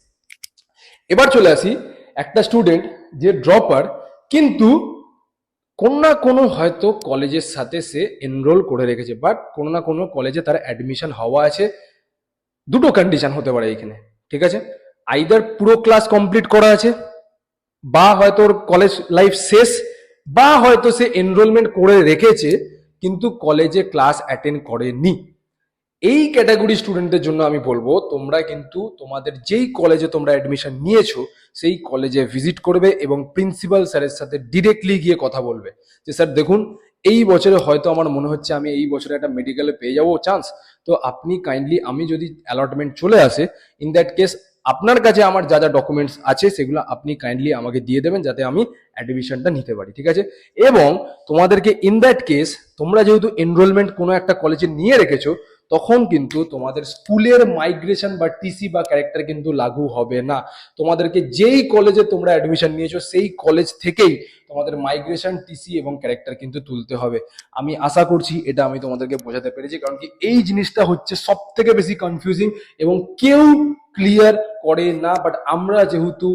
এবার চলে আসি, একটা স্টুডেন্ট যে ড্রপার, কিন্তু কোনো না কোনো হয়তো কলেজের সাথে সে এনরোল করে রেখেছে, বাট কোনো না কোনো কলেজে তার অ্যাডমিশন হওয়া আছে। দুটো কন্ডিশন হতে পারে এখানে, ঠিক আছে, আইদার পুরো ক্লাস কমপ্লিট করা আছে, বা হয়তো ওর কলেজ লাইফ শেষ, বা হয়তো সে এনরোলমেন্ট করে রেখেছে কিন্তু কলেজে ক্লাস অ্যাটেন্ড করেনি। এই ক্যাটাগরি স্টুডেন্টদের জন্য আমি বলবো, তোমরা কিন্তু তোমাদের যেই কলেজে তোমরা অ্যাডমিশন নিয়েছো সেই কলেজে ভিজিট করবে এবং প্রিন্সিপাল স্যারের সাথে ডিরেক্টলি গিয়ে কথা বলবে যে স্যার দেখুন, এই বছরে হয়তো আমার মনে হচ্ছে আমি এই বছরে একটা মেডিকেলে পেয়ে যাবো চান্স, তো আপনি কাইন্ডলি, আমি যদি অ্যালটমেন্ট চলে আসে, ইন দ্যাট কেস আপনার কাছে আমার যা যা ডকুমেন্টস আছে সেগুলো আপনি কাইন্ডলি আমাকে দিয়ে দেবেন, যাতে আমি অ্যাডমিশনটা নিতে পারি, ঠিক আছে। এবং তোমাদেরকে ইন দ্যাট কেস, তোমরা যেহেতু এনরোলমেন্ট কোনো একটা কলেজে নিয়ে রেখেছো, তখন কিন্তু তোমাদের স্কুলের মাইগ্রেশন বা TC বা ক্যারেক্টার কিন্তু লাগু হবে না। তোমাদেরকে যেই কলেজে তোমরা অ্যাডমিশন নিয়েছো সেই কলেজ থেকেই তোমাদের মাইগ্রেশন, TC এবং ক্যারেক্টার কিন্তু তুলতে হবে। আমি আশা করছি এটা আমি তোমাদেরকে বোঝাতে পেরেছি, কারণ কি এই জিনিসটা হচ্ছে সব থেকে বেশি কনফিউজিং এবং কেউ ক্লিয়ার করে না, বাট আমরা যেহেতু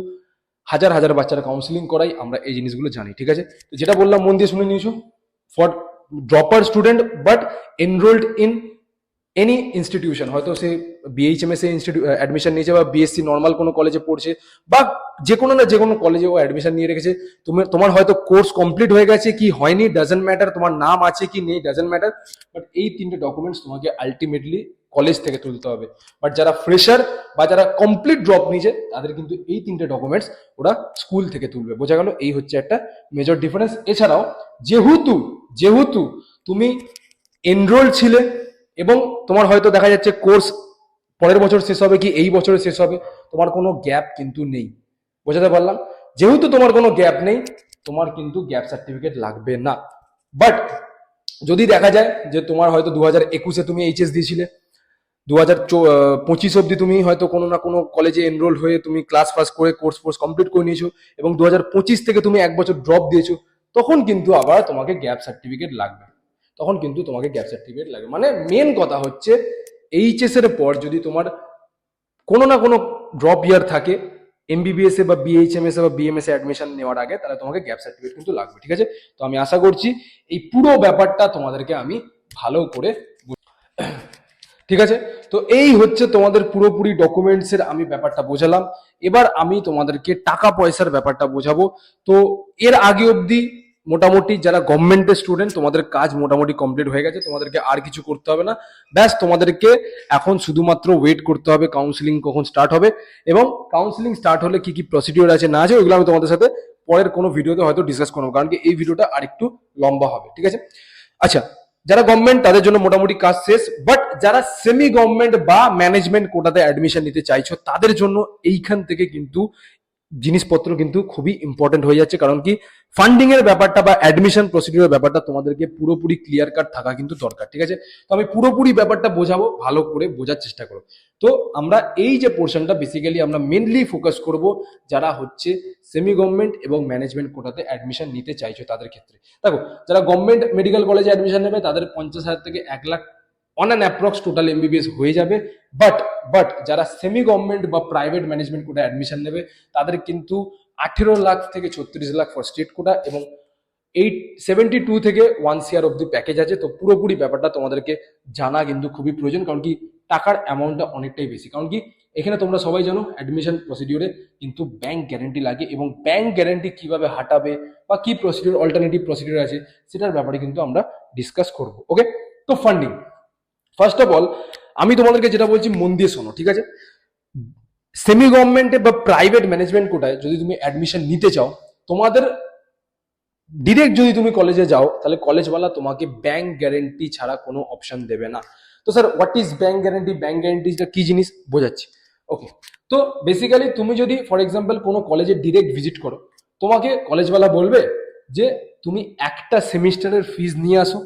হাজার হাজার বাচ্চার কাউন্সিলিং করাই, আমরা এই জিনিসগুলো জানি, ঠিক আছে। তো যেটা বললাম মন দিয়ে শুনে নিয়েছো, for dropper student but enrolled in any institution, হয়তো সে BHMS এ অ্যাডমিশন নিয়েছে বা BSc নর্মাল কোনো কলেজে পড়ছে, বা যে কোনো কলেজে ও অ্যাডমিশন নিয়ে রেখেছে, তোমার হয়তো কোর্স কমপ্লিট হয়ে গেছে কি হয়নি ডাজন্ট ম্যাটার, তোমার নাম আছে কি নেই ডাজন্ট ম্যাটার, বাট এই তিনটে ডকুমেন্টস তোমাকে আলটিমেটলি কলেজ থেকে তুলতে হবে। বাট যারা ফ্রেশার বা যারা কমপ্লিট ড্রপ নিয়েছে তাদের কিন্তু এই তিনটে ডকুমেন্টস ওরা স্কুল থেকে তুলবে, বোঝা গেল। এই হচ্ছে একটা মেজর ডিফারেন্স। এছাড়াও যেহেতু তুমি এনরোল ছিলে এবং তোমার হয়তো দেখা যাচ্ছে কোর্স পরের বছর শেষ হবে কি এই বছরে শেষ হবে, তোমার কোনো গ্যাপ কিন্তু নেই, বোঝাতে পারলাম। যেহেতু তোমার কোনো গ্যাপ নেই, তোমার কিন্তু গ্যাপ সার্টিফিকেট লাগবে না। বাট যদি দেখা যায় যে তোমার হয়তো 2021-এ তুমি HS দিয়েছিলে, 2025 অব্দি তুমি হয়তো কোনো না কোনো কলেজে এনরোল হয়ে তুমি ক্লাস ফাস করে কোর্স কমপ্লিট করে নিয়েছো এবং 2025 থেকে তুমি এক বছর ড্রপ দিয়েছো, তখন কিন্তু আবার তোমাকে গ্যাপ সার্টিফিকেট লাগবে। মানে মেন কথা হচ্ছে HS এর পর যদি তোমার কোনো না কোনো ড্রপ ইয়ার থাকে, এমবিবিএস এ বা বিএইচএমএস এ বা বিএমএস এ অ্যাডমিশন নেওয়ার আগে, তাহলে তোমাকে গ্যাপ সার্টিফিকেট কিন্তু লাগবে, ঠিক আছে। তো আমি আশা করছি এই পুরো ব্যাপারটা তোমাদেরকে আমি ভালো করে, ঠিক আছে। তো এই হচ্ছে তোমাদের পুরোপুরি ডকুমেন্টসের আমি ব্যাপারটা বোঝালাম। এবার আমি তোমাদেরকে টাকা পয়সার ব্যাপারটা বোঝাবো। তো এর আগে অবধি মোটামুটি যারা গভর্নমেন্টের স্টুডেন্ট, তোমাদের কাজ মোটামুটি কমপ্লিট হয়ে গেছে, তোমাদেরকে আর কিছু করতে হবে না। ব্যাস তোমাদেরকে এখন শুধুমাত্র ওয়েট করতে হবে কাউন্সিলিং কখন স্টার্ট হবে, এবং কাউন্সিলিং স্টার্ট হলে কি কি প্রসিডিওর আছে না আছে ওইগুলো আমি তোমাদের সাথে পরের কোনো ভিডিওতে হয়তো ডিসকাস করবো, কারণ কি এই ভিডিওটা আরেকটু লম্বা হবে, ঠিক আছে। আচ্ছা, যারা গভর্নমেন্ট তাদের জন্য মোটামুটি কাজ শেষ, বাট যারা সেমি গভর্নমেন্ট বা ম্যানেজমেন্ট কোটাতে অ্যাডমিশন নিতে চাইছো তাদের জন্য এইখান থেকে কিন্তু জিনিসপত্র কিন্তু খুবই ইম্পর্টেন্ট হয়ে যাচ্ছে, কারণ কি ফান্ডিং এর ব্যাপারটা বা অ্যাডমিশন প্রসিডিউরের ব্যাপারটা তোমাদেরকে পুরোপুরি ক্লিয়ার কাট থাকা কিন্তু দরকার, ঠিক আছে। তো আমি পুরোপুরি ব্যাপারটা বোঝাবো, ভালো করে বোঝার চেষ্টা করো। তো আমরা এই যে পোর্শনটা বেসিক্যালি আমরা মেনলি ফোকাস করব যারা হচ্ছে সেমি গভর্নমেন্ট এবং ম্যানেজমেন্ট কোটাতে অ্যাডমিশন নিতে চাইছো তাদের ক্ষেত্রে। দেখো, যারা গভর্নমেন্ট মেডিকেল কলেজে অ্যাডমিশন নেবে তাদের 50,000 থেকে 1 lakh on an approx total MBBS হয়ে যাবে। বাট যারা সেমি গভর্নমেন্ট বা প্রাইভেট ম্যানেজমেন্ট কোটা অ্যাডমিশন নেবে তাদের কিন্তু 18 লাখ থেকে 36 লাখ ফর স্টেট কোটা এবং 72 থেকে 1 CR অব্দি প্যাকেজ আছে। তো পুরোপুরি ব্যাপারটা তোমাদেরকে জানা কিন্তু খুবই প্রয়োজন, কারণ কি টাকার অ্যামাউন্টটা অনেকটাই বেশি। কারণ কি এখানে তোমরা সবাই জানো অ্যাডমিশন প্রসিডিওরে কিন্তু ব্যাংক গ্যারেন্টি লাগে, এবং ব্যাংক গ্যারেন্টি কিভাবে হাঁটাবে বা কি প্রসিডিওর অল্টারনেটিভ প্রসিডিওর আছে সেটার ব্যাপারে কিন্তু আমরা ডিসকাস করব। ওকে, তো ফান্ডিং ফার্স্ট অফ অল আমি তোমাদেরকে যেটা বলছি মন দিয়ে শোনো, ঠিক আছে। সেমি গভর্নমেন্টে বা প্রাইভেট ম্যানেজমেন্ট কোটায় যদি তুমি অ্যাডমিশন নিতে চাও, তোমাদের ডিরেক্ট যদি তুমি কলেজে যাও তাহলে কলেজওয়ালা তোমাকে ব্যাংক গ্যারেন্টি ছাড়া কোনো অপশন দেবে না। তো sir what is bank guarantee, bank গ্যারেন্টিটা কি জিনিস বোঝাচ্ছি। ওকে, তো বেসিক্যালি তুমি যদি ফর এক্সাম্পল কোনো কলেজে ডিরেক্ট ভিজিট করো, তোমাকে কলেজওয়ালা বলবে যে তুমি একটা সেমিস্টারের ফিজ নিয়ে আসো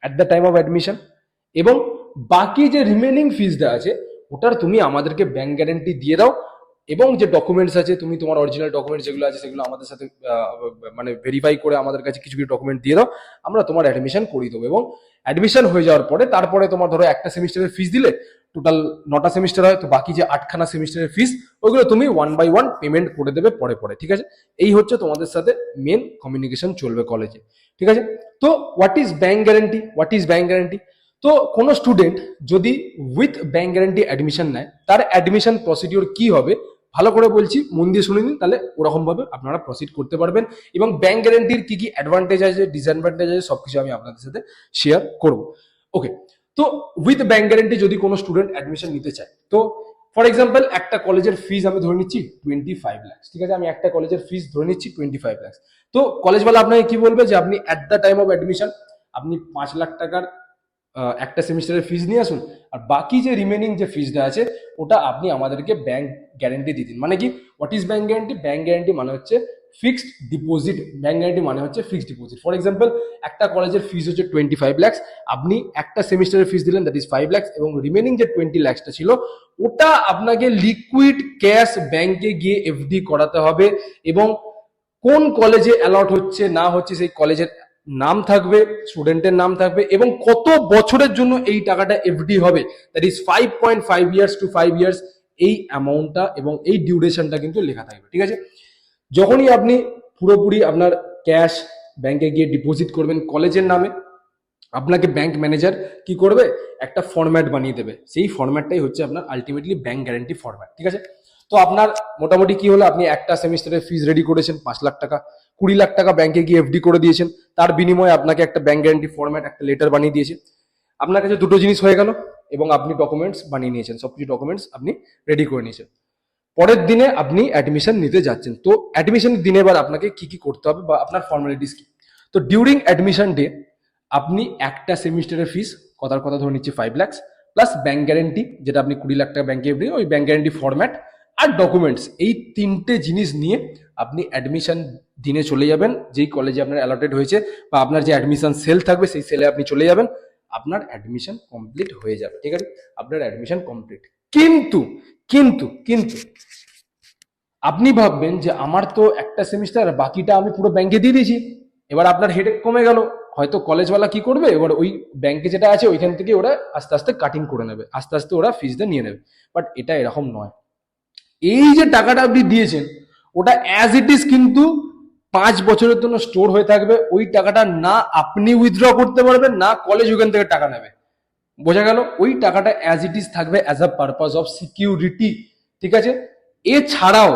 at the time of admission, এবং বাকি যে রিমেনিং ফিজটা আছে ওটার তুমি আমাদেরকে ব্যাংক গ্যারেন্টি দিয়ে দাও, এবং যে ডকুমেন্টস আছে তুমি তোমার অরিজিনাল ডকুমেন্টস যেগুলো আছে সেগুলো আমাদের সাথে মানে ভেরিফাই করে আমাদের কাছে কিছু কিছু ডকুমেন্ট দিয়ে দাও, আমরা তোমার অ্যাডমিশন করিয়ে দেবো। এবং অ্যাডমিশন হয়ে যাওয়ার পরে তারপরে তোমার ধরো একটা সেমিস্টারের ফিস দিলে, টোটাল 9টা সেমিস্টার হয়, তো বাকি যে 8খানা সেমিস্টারের ফিস ওইগুলো তুমি 1 বাই 1 পেমেন্ট করে দেবে পরে পরে, ঠিক আছে। এই হচ্ছে তোমাদের সাথে মেন কমিউনিকেশন চলবে কলেজে, ঠিক আছে। তো what is bank guarantee, what is bank guarantee? তো কোনো স্টুডেন্ট যদি উইথ ব্যাংক গ্যারেন্টি অ্যাডমিশন নেয় তার অ্যাডমিশন প্রসিডিওর কি হবে ভালো করে বলছি, মন দিয়ে শুনে নিন, তাহলে ওরকম ভাবে আপনারা প্রসিড করতে পারবেন। এবং ব্যাংক গ্যারেন্টির কি কি অ্যাডভান্টেজ আছে, ডিসঅ্যাডভান্টেজ আছে, সবকিছু আমি আপনাদের সাথে শেয়ার করব। ওকে, তো উইথ ব্যাংক গ্যারেন্টি যদি কোনো স্টুডেন্ট অ্যাডমিশন নিতে চায়, তো ফর এক্সাম্পল একটা কলেজের ফিজ আমি ধরে নিচ্ছি 25 লাখ, ঠিক আছে। আমি একটা কলেজের ফিজ ধরে নিচ্ছি 25 লাখ। তো কলেজওয়ালা আপনাকে কি বলবে যে আপনি at the time of admission আপনি 5 লাখ টাকার একটা সেমিস্টারের ফিজ নিয়ে আসুন, আর বাকি যে রিমেনিং যে ফিজটা আছে ওটা আপনি আমাদেরকে ব্যাংক গ্যারেন্টি দিয়ে দিন। মানে কি, what is bank guarantee? Bank guarantee মানে হচ্ছে ফিক্সড ডিপোজিট। ব্যাংক গ্যারেন্টি মানে হচ্ছে ফিক্সড ডিপোজিট। ফর এক্সাম্পল একটা কলেজের ফিজ হচ্ছে 25 লাখ, আপনি একটা সেমিস্টারের ফিজ দিলেন, দ্যাট ইজ 5 লাখ, এবং রিমেনিং যে 20 লাখটা ছিল ওটা আপনাকে লিকুইড ক্যাশ ব্যাংকে গিয়ে এফডি করাতে হবে, এবং কোন কলেজে অ্যালট হচ্ছে না হচ্ছে সেই কলেজের নাম থাকবে, স্টুডেন্টের নাম থাকবে, এবং কত বছরের জন্য এই টাকাটা এফডি হবে, that is 5.5 years to 5 years, এই অ্যামাউন্টটা এবং এই ডিউরেশনটা কিন্তু লেখা থাকবে, ঠিক আছে। যখনই আপনি পুরোপুরি আপনার ক্যাশ ব্যাংকে গিয়ে ডিপোজিট করবেন কলেজের নামে, আপনাকে ব্যাংক ম্যানেজার কি করবে, একটা ফরম্যাট বানিয়ে দেবে, সেই ফরম্যাটটাই হচ্ছে আপনার আলটিমেটলি ব্যাংক গ্যারান্টি ফরম্যাট, ঠিক আছে। তো আপনার মোটামুটি কি হলো, আপনি একটা সেমিস্টারের ফিজ রেডি করেছেন 5 লাখ টাকা, 20 লাখ টাকা ব্যাংকে গিয়ে এফডি করে দিয়েছেন, তার বিনিময়ে আপনাকে একটা ব্যাংক গ্যারান্টি ফরম্যাট একটা লেটার বানিয়ে দিয়েছে। আপনার কাছে দুটো জিনিস হয়ে গেল, এবং আপনি ডকুমেন্টস বানিয়ে নিয়েছেন, সবকিছু ডকুমেন্টস আপনি রেডি করে নিয়েছেন। পরের দিনে আপনি অ্যাডমিশন নিতে যাচ্ছেন। তো অ্যাডমিশনের দিনে এবার আপনাকে কি কি করতে হবে বা আপনার ফর্মালিটিস কি। তো ডিউরিং অ্যাডমিশন ডে আপনি একটা সেমিস্টারের ফিস কথার কথা ধরে নিচ্ছি 5 লাখ, প্লাস ব্যাংক গ্যারেন্টি যেটা আপনি 20 লাখ টাকা ব্যাংকে এফডি, ওই ব্যাংক গ্যারেন্টি ফরম্যাট আর ডকুমেন্টস, এই তিনটে জিনিস নিয়ে আপনি অ্যাডমিশন দিনে চলে যাবেন যেই কলেজে আপনার অ্যালটেড হয়েছে, বা আপনার যে অ্যাডমিশন সেল থাকবে সেই সেলে আপনি চলে যাবেন, আপনার অ্যাডমিশন কমপ্লিট হয়ে যাবে, ঠিক আছে। আপনার অ্যাডমিশন কমপ্লিট। কিন্তু কিন্তু কিন্তু আপনি ভাববেন যে আমার তো একটা সেমিস্টার, বাকিটা আমি পুরো ব্যাংকে দিয়ে দিয়েছি, এবার আপনার হেডেক কমে গেল। হয়তো কলেজওয়ালা কি করবে, এবার ওই ব্যাংকে যেটা আছে ওইখান থেকে ওরা আস্তে আস্তে কাটিং করে নেবে, আস্তে আস্তে ওরা ফিজটা নিয়ে নেবে। বাট এটা এরকম নয়। এই যে টাকাটা আপনি দিয়েছেন ওটা অ্যাজ ইট ইজ কিন্তু 5 বছরের জন্য স্টোর হয়ে থাকবে। ওই টাকাটা না আপনি উইথড্র করতে পারবেন, না কলেজ ওখান থেকে টাকা নেবে। বোঝা গেল? ওই টাকাটা অ্যাজ ইট ইজ থাকবে as a purpose of security. ঠিক আছে? এছাড়াও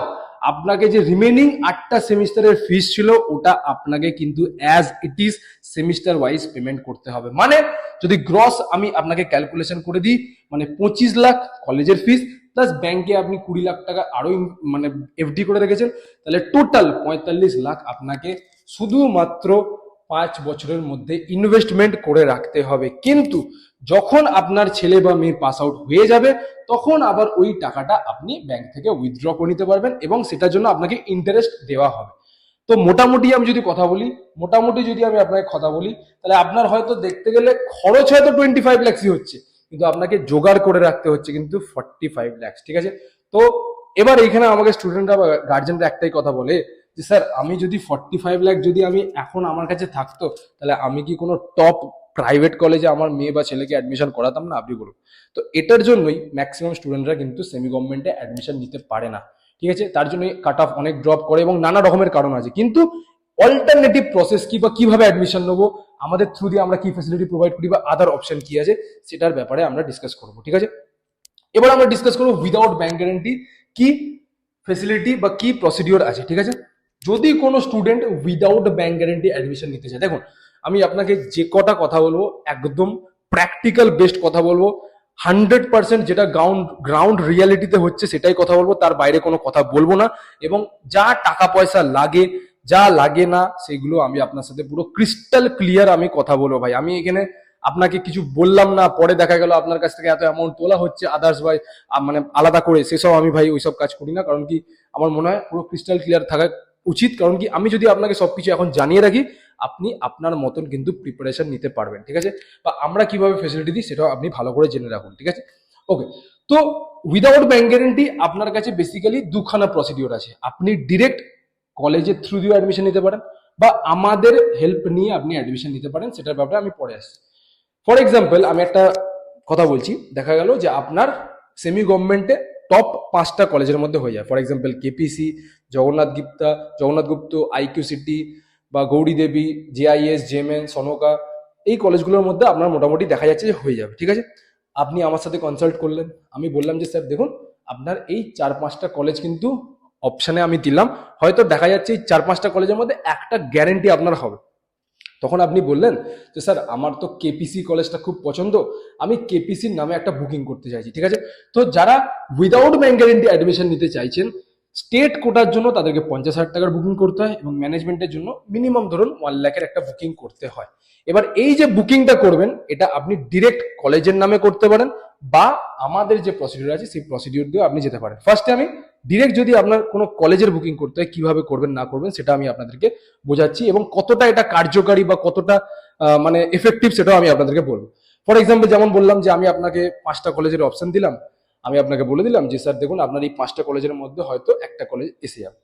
আপনাকে যে রিমেনিং 8টা সেমিস্টারের ফিস ছিল ওটা আপনাকে কিন্তু as it is semester wise payment করতে হবে। মানে যদি গ্রস আমি আপনাকে ক্যালকুলেশন করে দিই, মানে 25 লাখ কলেজের ফিস প্লাস ব্যাংকে আপনি 20 লাখ টাকা আরো মানে এফডি করে রেখেছেন, তাহলে টোটাল 45 লাখ আপনাকে শুধুমাত্র 5 বছরের মধ্যে ইনভেস্টমেন্ট করে রাখতে হবে। কিন্তু যখন আপনার ছেলে বা মেয়ে পাস আউট হয়ে যাবে তখন আবার ওই টাকাটা আপনি ব্যাংক থেকে উইথড্র করে নিতে পারবেন এবং সেটার জন্য আপনাকে ইন্টারেস্ট দেওয়া হবে। তো মোটামুটি আমি যদি কথা বলি, আপনাকে কথা বলি, তাহলে আপনার হয়তো দেখতে গেলে খরচ হয়তো 25 লাখসই হচ্ছে, কিন্তু আপনাকে জোগাড় করে রাখতে হচ্ছে কিন্তু 45 লাখ। ঠিক আছে? তো এবার এখানে আমাকে স্টুডেন্টরা বা গার্জেনরা একটাই কথা বলে যে স্যার আমি যদি 45 লাখ যদি আমি এখন আমার কাছে থাকতো তাহলে আমি কি কোনো টপ প্রাইভেট কলেজে আমার মেয়ে বা ছেলেকে অ্যাডমিশন করাতাম না? আপনি বলুন। তো এটার জন্যই ম্যাক্সিমাম স্টুডেন্টরা কিন্তু সেমি গভর্নমেন্টে অ্যাডমিশন নিতে পারে না। ঠিক আছে? তার জন্যই কাট অফ অনেক ড্রপ করে এবং নানা রকমের কারণ আছে। কিন্তু অল্টারনেটিভ প্রসেস কি বা কিভাবে অ্যাডমিশন নেবো, আমাদের থ্রু দিয়ে আমরা কি ফেসিলিটি প্রোভাইড করি বা আদার অপশন কি আছে সেটার ব্যাপারে আমরা ডিসকাস করবো। ঠিক আছে? এবার আমরা ডিসকাস করবো উইদাউট ব্যাংক গ্যারান্টি কি ফেসিলিটি বা কি প্রসিডিওর আছে। ঠিক আছে? যদি কোনো student without bank guarantee admission নিতে চায়, দেখুন আমি আপনাকে যে কটা কথা বলবো একদম প্র্যাকটিক্যাল বেস্ট কথা বলবো, 100% যেটা গ্রাউন্ড রিয়ালিটিতে হচ্ছে সেটাই কথা বলবো, তার বাইরে কোনো কথা বলবো না। এবং যা টাকা পয়সা লাগে যা লাগে না সেগুলো আমি আপনার সাথে পুরো ক্রিস্টাল ক্লিয়ার আমি কথা বলবো। ভাই আমি এখানে আপনাকে কিছু বললাম না, পরে দেখা গেল আপনার কাছ থেকে এত অ্যামাউন্ট তোলা হচ্ছে আদার্স ভাই মানে আলাদা করে, সেসব আমি ভাই ওইসব কাজ করি না। কারণ কি আমার মনে হয় পুরো ক্রিস্টাল ক্লিয়ার থাকা উচিত। কারণ কি আমি যদি আপনাকে সবকিছু এখন জানিয়ে রাখি আপনি আপনার মতন কিন্তু প্রিপারেশন নিতে পারবেন। ঠিক আছে? বা আমরা কিভাবে ফেসিলিটি দিই সেটাও আপনি ভালো করে জেনে রাখুন। ঠিক আছে? ওকে। তো উইদাউট ব্যাংক গ্যারেন্টি আপনার কাছে বেসিক্যালি দুখানা প্রসিডিওর আছে। আপনি ডিরেক্ট কলেজের থ্রু দিয়ে অ্যাডমিশন নিতে পারেন বা আমাদের হেল্প নিয়ে আপনি অ্যাডমিশন নিতে পারেন, সেটার ব্যাপারে আমি পরে আসছি। ফর এক্সাম্পল আমি একটা কথা বলছি, দেখা গেল যে আপনার সেমি গভর্নমেন্টে টপ 5টা কলেজের মধ্যে হয়ে যায়। For example KPC, Jagannath Gupta, IQ City বা গৌরী দেবী, জেআইএস, জেমেন, সনকা, এই কলেজগুলোর মধ্যে আপনার মোটামুটি দেখা যাচ্ছে যে হয়ে যাবে। ঠিক আছে? আপনি আমার সাথে কনসাল্ট করলেন, আমি বললাম যে স্যার দেখুন আপনার এই 4-5টা কলেজ কিন্তু অপশানে আমি দিলাম, হয়তো দেখা যাচ্ছে এই 4-5টা কলেজের মধ্যে একটা গ্যারেন্টি আপনার হবে। তখন আপনি বললেন যে স্যার আমার তো কেপিসি কলেজটা খুব পছন্দ, আমি কেপিসির নামে একটা বুকিং করতে চাইছি। ঠিক আছে? তো যারা উইদাউট ব্যাংক গ্যারেন্টি অ্যাডমিশন নিতে চাইছেন স্টেট কোটার জন্য তাদেরকে 50,000 টাকার বুকিং করতে হয় এবং ম্যানেজমেন্টের জন্য মিনিমাম ধরুন 1 লাখের একটা বুকিং করতে হয়। এবার এই যে বুকিংটা করবেন এটা আপনি ডিরেক্ট কলেজের নামে করতে পারেন বা আমাদের যে প্রসিডিউর আছে সেই প্রসিডিউর দিয়ে আপনি যেতে পারেন। ফার্স্টে আমি ডিরেক্ট যদি আপনার কোনো কলেজের বুকিং করতে হয় কিভাবে করবেন না করবেন সেটা আমি আপনাদেরকে বোঝাচ্ছি এবং কতটা এটা কার্যকারী বা কতটা মানে এফেক্টিভ সেটাও আমি আপনাদেরকে বলবো। ফর এক্সাম্পল যেমন বললাম যে আমি আপনাকে 5টা কলেজের অপশন দিলাম, আমি আপনাকে বলে দিলাম যে স্যার দেখুন আপনার এই 5টা কলেজের মধ্যে হয়তো একটা কলেজ এসে যাবে।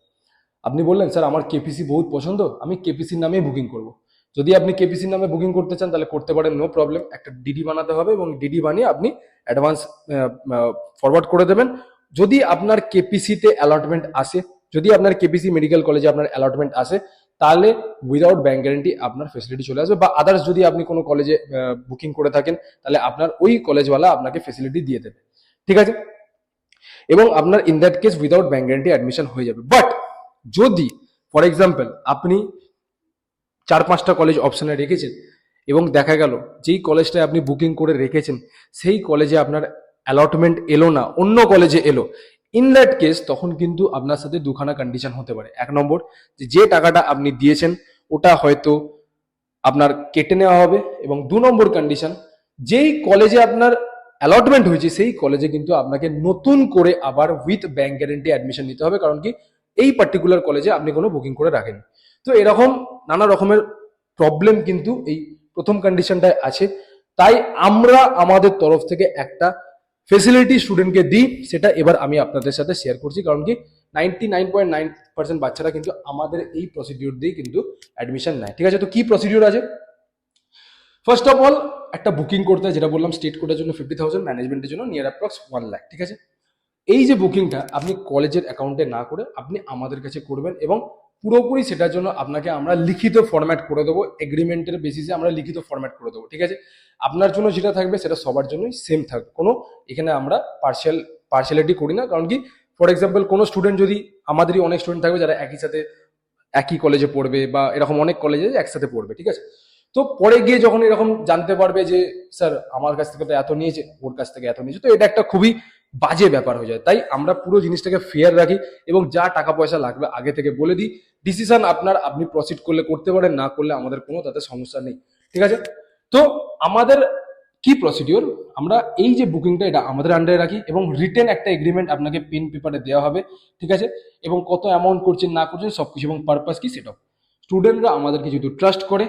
আপনি বললেন স্যার আমার কেপিসি বহুত পছন্দ, আমি কেপিসির নামেই বুকিং করব। যদি আপনি কেপিসির নামে বুকিং করতে চান তাহলে করতে পারেন, নো প্রবলেম। একটা ডিডি বানাতে হবে এবং ডিডি বানিয়ে আপনি অ্যাডভান্স ফরওয়ার্ড করে দেবেন। যদি আপনার কেপিসিতে অ্যালটমেন্ট আসে, যদি আপনার কেপিসি মেডিকেল কলেজে আপনার অ্যালটমেন্ট আসে তাহলে উইদাউট ব্যাংক গ্যারেন্টি আপনার ফেসিলিটি চলে আসবে। বা আদার্স যদি আপনি কোনো কলেজে বুকিং করে থাকেন তাহলে আপনার ওই কলেজওয়ালা আপনাকে ফেসিলিটি দিয়ে দেবে। ঠিক আছে? এবং আপনার in that case without bank guarantee admission হয়ে যাবে। বাট যদি ফর এক্সাম্পল আপনি 4-5টা কলেজ অপশনে রেখেছেন এবং দেখা গেল যেই কলেজটায় আপনি বুকিং করে রেখেছেন সেই কলেজে আপনার অ্যালটমেন্ট এলো না, অন্য কলেজে এলো, ইন দ্যাট কেস তখন কিন্তু আপনার সাথে দুখানা কন্ডিশন হতে পারে। 1 নম্বর যে টাকাটা আপনি দিয়েছেন ওটা হয়তো আপনার কেটে নেওয়া হবে এবং 2 নম্বর কন্ডিশন যেই কলেজে আপনার অ্যালটমেন্ট হয়েছে সেই কলেজে কিন্তু আপনাকে নতুন করে আবার উইথ ব্যাংক গ্যারেন্টি অ্যাডমিশন নিতে হবে, কারণ কি এই পার্টিকুলার কলেজে আপনি কোনো বুকিং করে রাখেন। তো এরকম নানা রকমের প্রবলেম কিন্তু এই প্রথম কন্ডিশনটায় আছে। তাই আমরা আমাদের তরফ থেকে একটা ফেসিলিটি স্টুডেন্টকে দিই, সেটা এবার আমি আপনাদের সাথে শেয়ার করছি। কারণ কি 99.9% বাচ্চারা কিন্তু আমাদের এই প্রসিডিউর দিয়ে কিন্তু অ্যাডমিশন নেয়। ঠিক আছে? তো কি প্রসিডিউর আছে? ফার্স্ট অফ অল একটা বুকিং করতে হয়, যেটা বললাম স্টেট কোটার জন্য 50,000, ম্যানেজমেন্টের জন্য নিয়ার অ্যাপ্রক্স 1 লাখ। ঠিক আছে? এই যে বুকিংটা আপনি কলেজের অ্যাকাউন্টে না করে আপনি আমাদের কাছে করবেন, এবং পুরোপুরি সেটার জন্য আপনাকে আমরা লিখিত ফরম্যাট করে দেবো, এগ্রিমেন্টের বেসিসে আমরা লিখিত ফরম্যাট করে দেবো, ঠিক আছে? আপনার জন্য যেটা থাকবে সেটা সবার জন্যই সেম থাকবে, কোনো এখানে আমরা পার্সিয়ালিটি করি না। কারণ কি, ফর এক্সাম্পল কোনো স্টুডেন্ট যদি, আমাদেরই অনেক স্টুডেন্ট থাকবে যারা একই সাথে একই কলেজে পড়বে বা এরকম অনেক কলেজে একসাথে পড়বে, ঠিক আছে? তো পরে গিয়ে যখন এরকম জানতে পারবে যে স্যার আমার কাছ থেকে তো এত নিয়েছে, ওর কাছ থেকে এত নিয়েছে, তো এটা একটা খুবই বাজে ব্যাপার হয়ে যায়। তাই আমরা পুরো জিনিসটাকে ফেয়ার রাখি এবং যা টাকা পয়সা লাগবে আগে থেকে বলে দিই। ডিসিশন আপনার, আপনি প্রসিড করলে করতে পারেন, না করলে আমাদের কোনো তাতে সমস্যা নেই, ঠিক আছে? তো আমাদের কি প্রসিডিওর, আমরা এই যে বুকিংটা এটা আমাদের আন্ডারে রাখি এবং রিটেন একটা এগ্রিমেন্ট আপনাকে পেন পেপারে দেওয়া হবে, ঠিক আছে? এবং কত অ্যামাউন্ট করছেন না করছেন সবকিছু, এবং পারপাস কি সেটাও। স্টুডেন্টরা আমাদেরকে যেহেতু ট্রাস্ট করে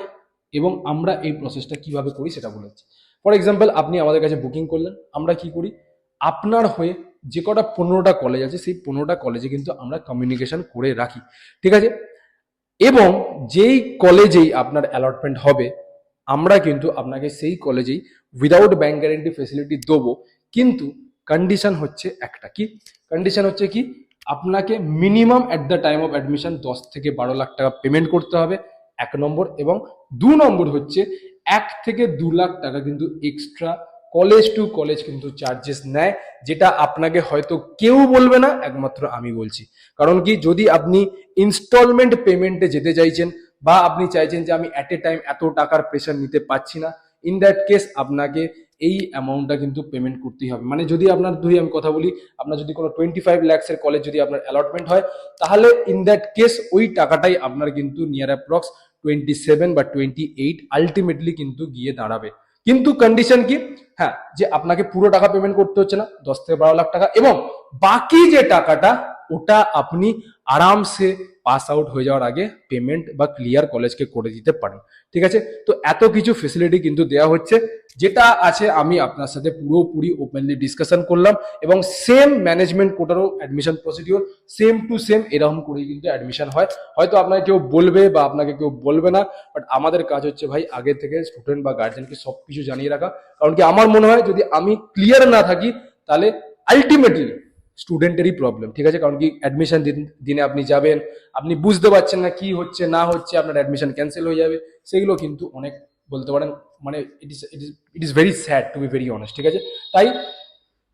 এবং আমরা এই প্রসেসটা কিভাবে করি সেটা বলেছি। ফর এক্সাম্পল আপনি আমাদের কাছে বুকিং করলেন, আমরা কি করি, আপনার হয়ে যে কটা 15টা কলেজ আছে সেই 15টা কলেজে কিন্তু আমরা কমিউনিকেশন করে রাখি, ঠিক আছে? এবং যেই কলেজেই আপনার অ্যালটমেন্ট হবে আমরা কিন্তু আপনাকে সেই কলেজেই উইদাউট ব্যাংক গ্যারেন্টি ফেসিলিটি দেবো। কিন্তু কন্ডিশন হচ্ছে একটা, কি কন্ডিশন হচ্ছে কি, আপনাকে minimum at the time of admission 10 থেকে 12 লাখ টাকা পেমেন্ট করতে হবে, 1 নম্বর। এবং 2 নম্বর হচ্ছে 1 থেকে 2 লাখ টাকা কিন্তু এক্সট্রা কলেজ টু কলেজ কিন্তু চার্জেস নেয়, যেটা আপনাকে হয়তো কেউ বলবে না, একমাত্র আমি বলছি। কারণ কি, যদি আপনি ইনস্টলমেন্ট পেমেন্টে যেতে চাইছেন বা আপনি চাইছেন যে আমি অ্যাট এ টাইম এত টাকার প্রেশার নিতে পারছি না, ইন দ্যাট কেস আপনাকে এই অ্যামাউন্টটা কিন্তু পেমেন্ট করতেই হবে। মানে যদি আপনার, ধরি আমি কথা বলি, আপনার যদি কোনো 25 লাখসের কলেজ যদি আপনার অ্যালটমেন্ট হয়, তাহলে ইন দ্যাট কেস ওই টাকাটাই আপনার কিন্তু নিয়ার অ্যাপ্রক্স 27 বা 28 আলটিমেটলি কিন্তু গিয়ে দাঁড়াবে। কিন্তু কন্ডিশন কি, হ্যাঁ, যে আপনাকে পুরো টাকা পেমেন্ট করতে হচ্ছে না, 10 থেকে 12 লাখ টাকা, এবং বাকি যে টাকাটা ওটা আপনি আরামসে পাস আউট হয়ে যাওয়ার আগে পেমেন্ট বা ক্লিয়ার কলেজকে করে দিতে পারেন, ঠিক আছে? তো এত কিছু ফেসিলিটি কিন্তু দেওয়া হচ্ছে, যেটা আছে আমি আপনার সাথে পুরোপুরি ওপেনলি ডিসকাশন করলাম, এবং সেম ম্যানেজমেন্ট কোটারও admission procedure same to same এরকম করে কিন্তু অ্যাডমিশন হয়। হয়তো আপনাকে কেউ বলবে বা আপনাকে কেউ বলবে না, বাট আমাদের কাজ হচ্ছে ভাই আগে থেকে স্টুডেন্ট বা গার্জেনকে সবকিছু জানিয়ে রাখা। কারণ কি, আমার মনে হয় যদি আমি ক্লিয়ার না থাকি তাহলে আলটিমেটলি স্টুডেন্টেরই প্রবলেম, ঠিক আছে? কারণ কি, অ্যাডমিশন দিনে আপনি যাবেন, আপনি বুঝতে পারছেন না কি হচ্ছে না হচ্ছে, আপনার অ্যাডমিশন ক্যান্সেল হয়ে যাবে, সেগুলো কিন্তু অনেক বলতে পারেন, মানে it is very sad to be very honest, ঠিক আছে? তাই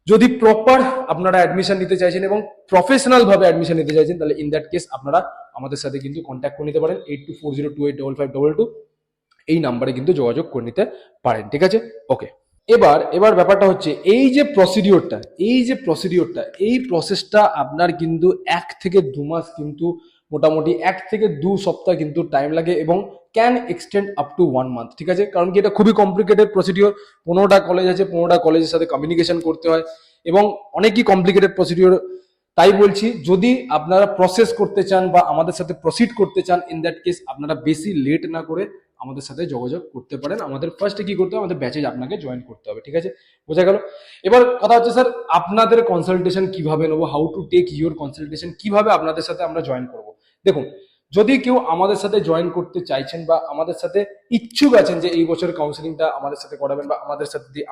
যদি প্রপার আপনারা অ্যাডমিশন নিতে চাইছেন এবং প্রফেশনাল ভাবে অ্যাডমিশন নিতে চাইছেন, তাহলে ইন দ্যাট কেস আপনারা আমাদের সাথে কিন্তু কন্ট্যাক্ট করে নিতে পারেন, 8240285522 এই নাম্বারে কিন্তু যোগাযোগ করে নিতে পারেন, ঠিক আছে? ওকে, এবার ব্যাপারটা হচ্ছে এই যে প্রসিডিওরটা, এই প্রসেসটা আপনার কিন্তু 1 থেকে 2 মাস কিন্তু, মোটামুটি 1 থেকে 2 সপ্তাহ কিন্তু টাইম লাগে, এবং can extend up to 1 month, ঠিক আছে? কারণ কি, এটা খুবই কমপ্লিকেটেড প্রসিডিওর। 15টা কলেজ আছে, 15টা কলেজের সাথে কমিউনিকেশন করতে হয় এবং অনেকই কমপ্লিকেটেড প্রসিডিওর। তাই বলছি, যদি আপনারা প্রসেস করতে চান বা আমাদের সাথে প্রসিড করতে চান, ইন দ্যাট কেস আপনারা বেশি লেট না করে আমাদের সাথে যোগাযোগ করতে পারেন। আমাদের ফার্স্টে কি করতে হবে, আমাদের ব্যাচে আপনাকে জয়েন করতে হবে, ঠিক আছে? বোঝা গেল? এবার কথা হচ্ছে স্যার, আপনাদের কনসালটেশন কিভাবে নেবো, how to take your consultation, কিভাবে আপনাদের সাথে আমরা জয়েন করব। দেখুন, যদি কেউ আমাদের সাথে জয়েন করতে চাইছেন বা আমাদের সাথে ইচ্ছুক আছেন যে এই বছর কাউন্সিলিংটা আমাদের সাথে করাবেন বা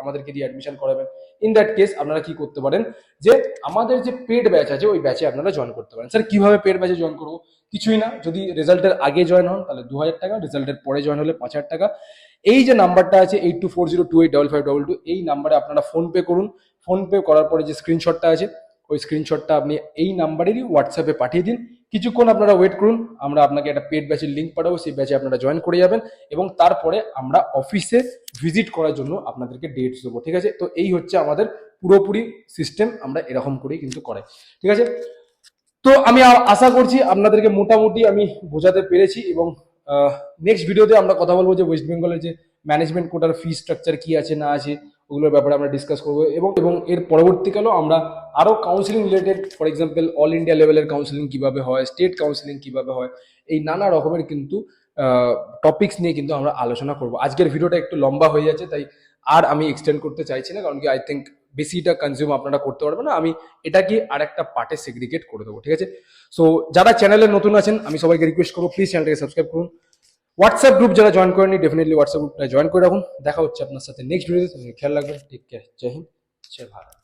আমাদেরকে দিয়ে অ্যাডমিশন করাবেন, ইন দ্যাট কেস আপনারা কি করতে পারেন, যে আমাদের যে পেড ব্যাচ আছে ওই ব্যাচে আপনারা জয়েন করতে পারেন। স্যার কিভাবে পেড ব্যাচে জয়েন করবো? কিছুই না, যদি রেজাল্টের আগে জয়েন হন তাহলে 2000 টাকা, রেজাল্টের পরে জয়েন হলে 5000 টাকা। এই যে নাম্বারটা আছে 8240285522, এই নাম্বারে আপনারা ফোন পে করুন। ফোন পে করার পরে যে স্ক্রিনশটটা আছে ওই স্ক্রিনশটটা আপনি এই নাম্বারেরই হোয়াটসঅ্যাপে পাঠিয়ে দিন। কিছুক্ষণ আপনারা ওয়েট করুন, আমরা আপনাকে একটা পেড ব্যাচের লিঙ্ক পাঠাবো, সেই ব্যাচে আপনারা জয়েন করে যাবেন এবং তারপরে আমরা অফিসে ভিজিট করার জন্য আপনাদেরকে ডেটস দেবো, ঠিক আছে? তো এই হচ্ছে আমাদের পুরোপুরি সিস্টেম, আমরা এরকম করেই কিন্তু করাই, ঠিক আছে? তো আমি আশা করছি আপনাদেরকে মোটামুটি আমি বোঝাতে পেরেছি, এবং নেক্সট ভিডিওতে আমরা কথা বলবো যে ওয়েস্ট বেঙ্গলের যে ম্যানেজমেন্ট কোটার ফি স্ট্রাকচার কি আছে না আছে ওগুলোর ব্যাপারে আমরা ডিসকাস করবো, এবং এর পরবর্তীকালেও আমরা আরো counselling related, for example all India লেভেলের কাউন্সিলিং কিভাবে হয়, স্টেট কাউন্সিলিং কিভাবে হয়, এই নানা রকমের কিন্তু টপিকস নিয়ে কিন্তু আমরা আলোচনা করব। আজকের ভিডিওটা একটু লম্বা হয়ে যাচ্ছে, তাই আর আমি এক্সটেন্ড করতে চাইছি না, কারণ কি আই থিঙ্ক বেশিটা কনজিউম আপনারা করতে পারবেন না। আমি এটাকে আর একটা পার্টে সেগ্রিগেট করে দেবো, ঠিক আছে? সো যারা চ্যানেলে নতুন আছেন আমি সবাইকে রিকোয়েস্ট করবো, প্লিজ চ্যানেলটাকে সাবস্ক্রাইব করুন। হোয়াটসঅ্যাপ গ্রুপ যারা জয়েন করেনি ডেফিনেটলি হোয়াটসঅ্যাপ গ্রুপটা জয়েন করে রাখুন। দেখা হচ্ছে আপনার সাথে নেক্সট ভিডিওতে, খেয়াল রাখবেন। টেক কেয়ার, জয় হিন্দ, জয় ভারত।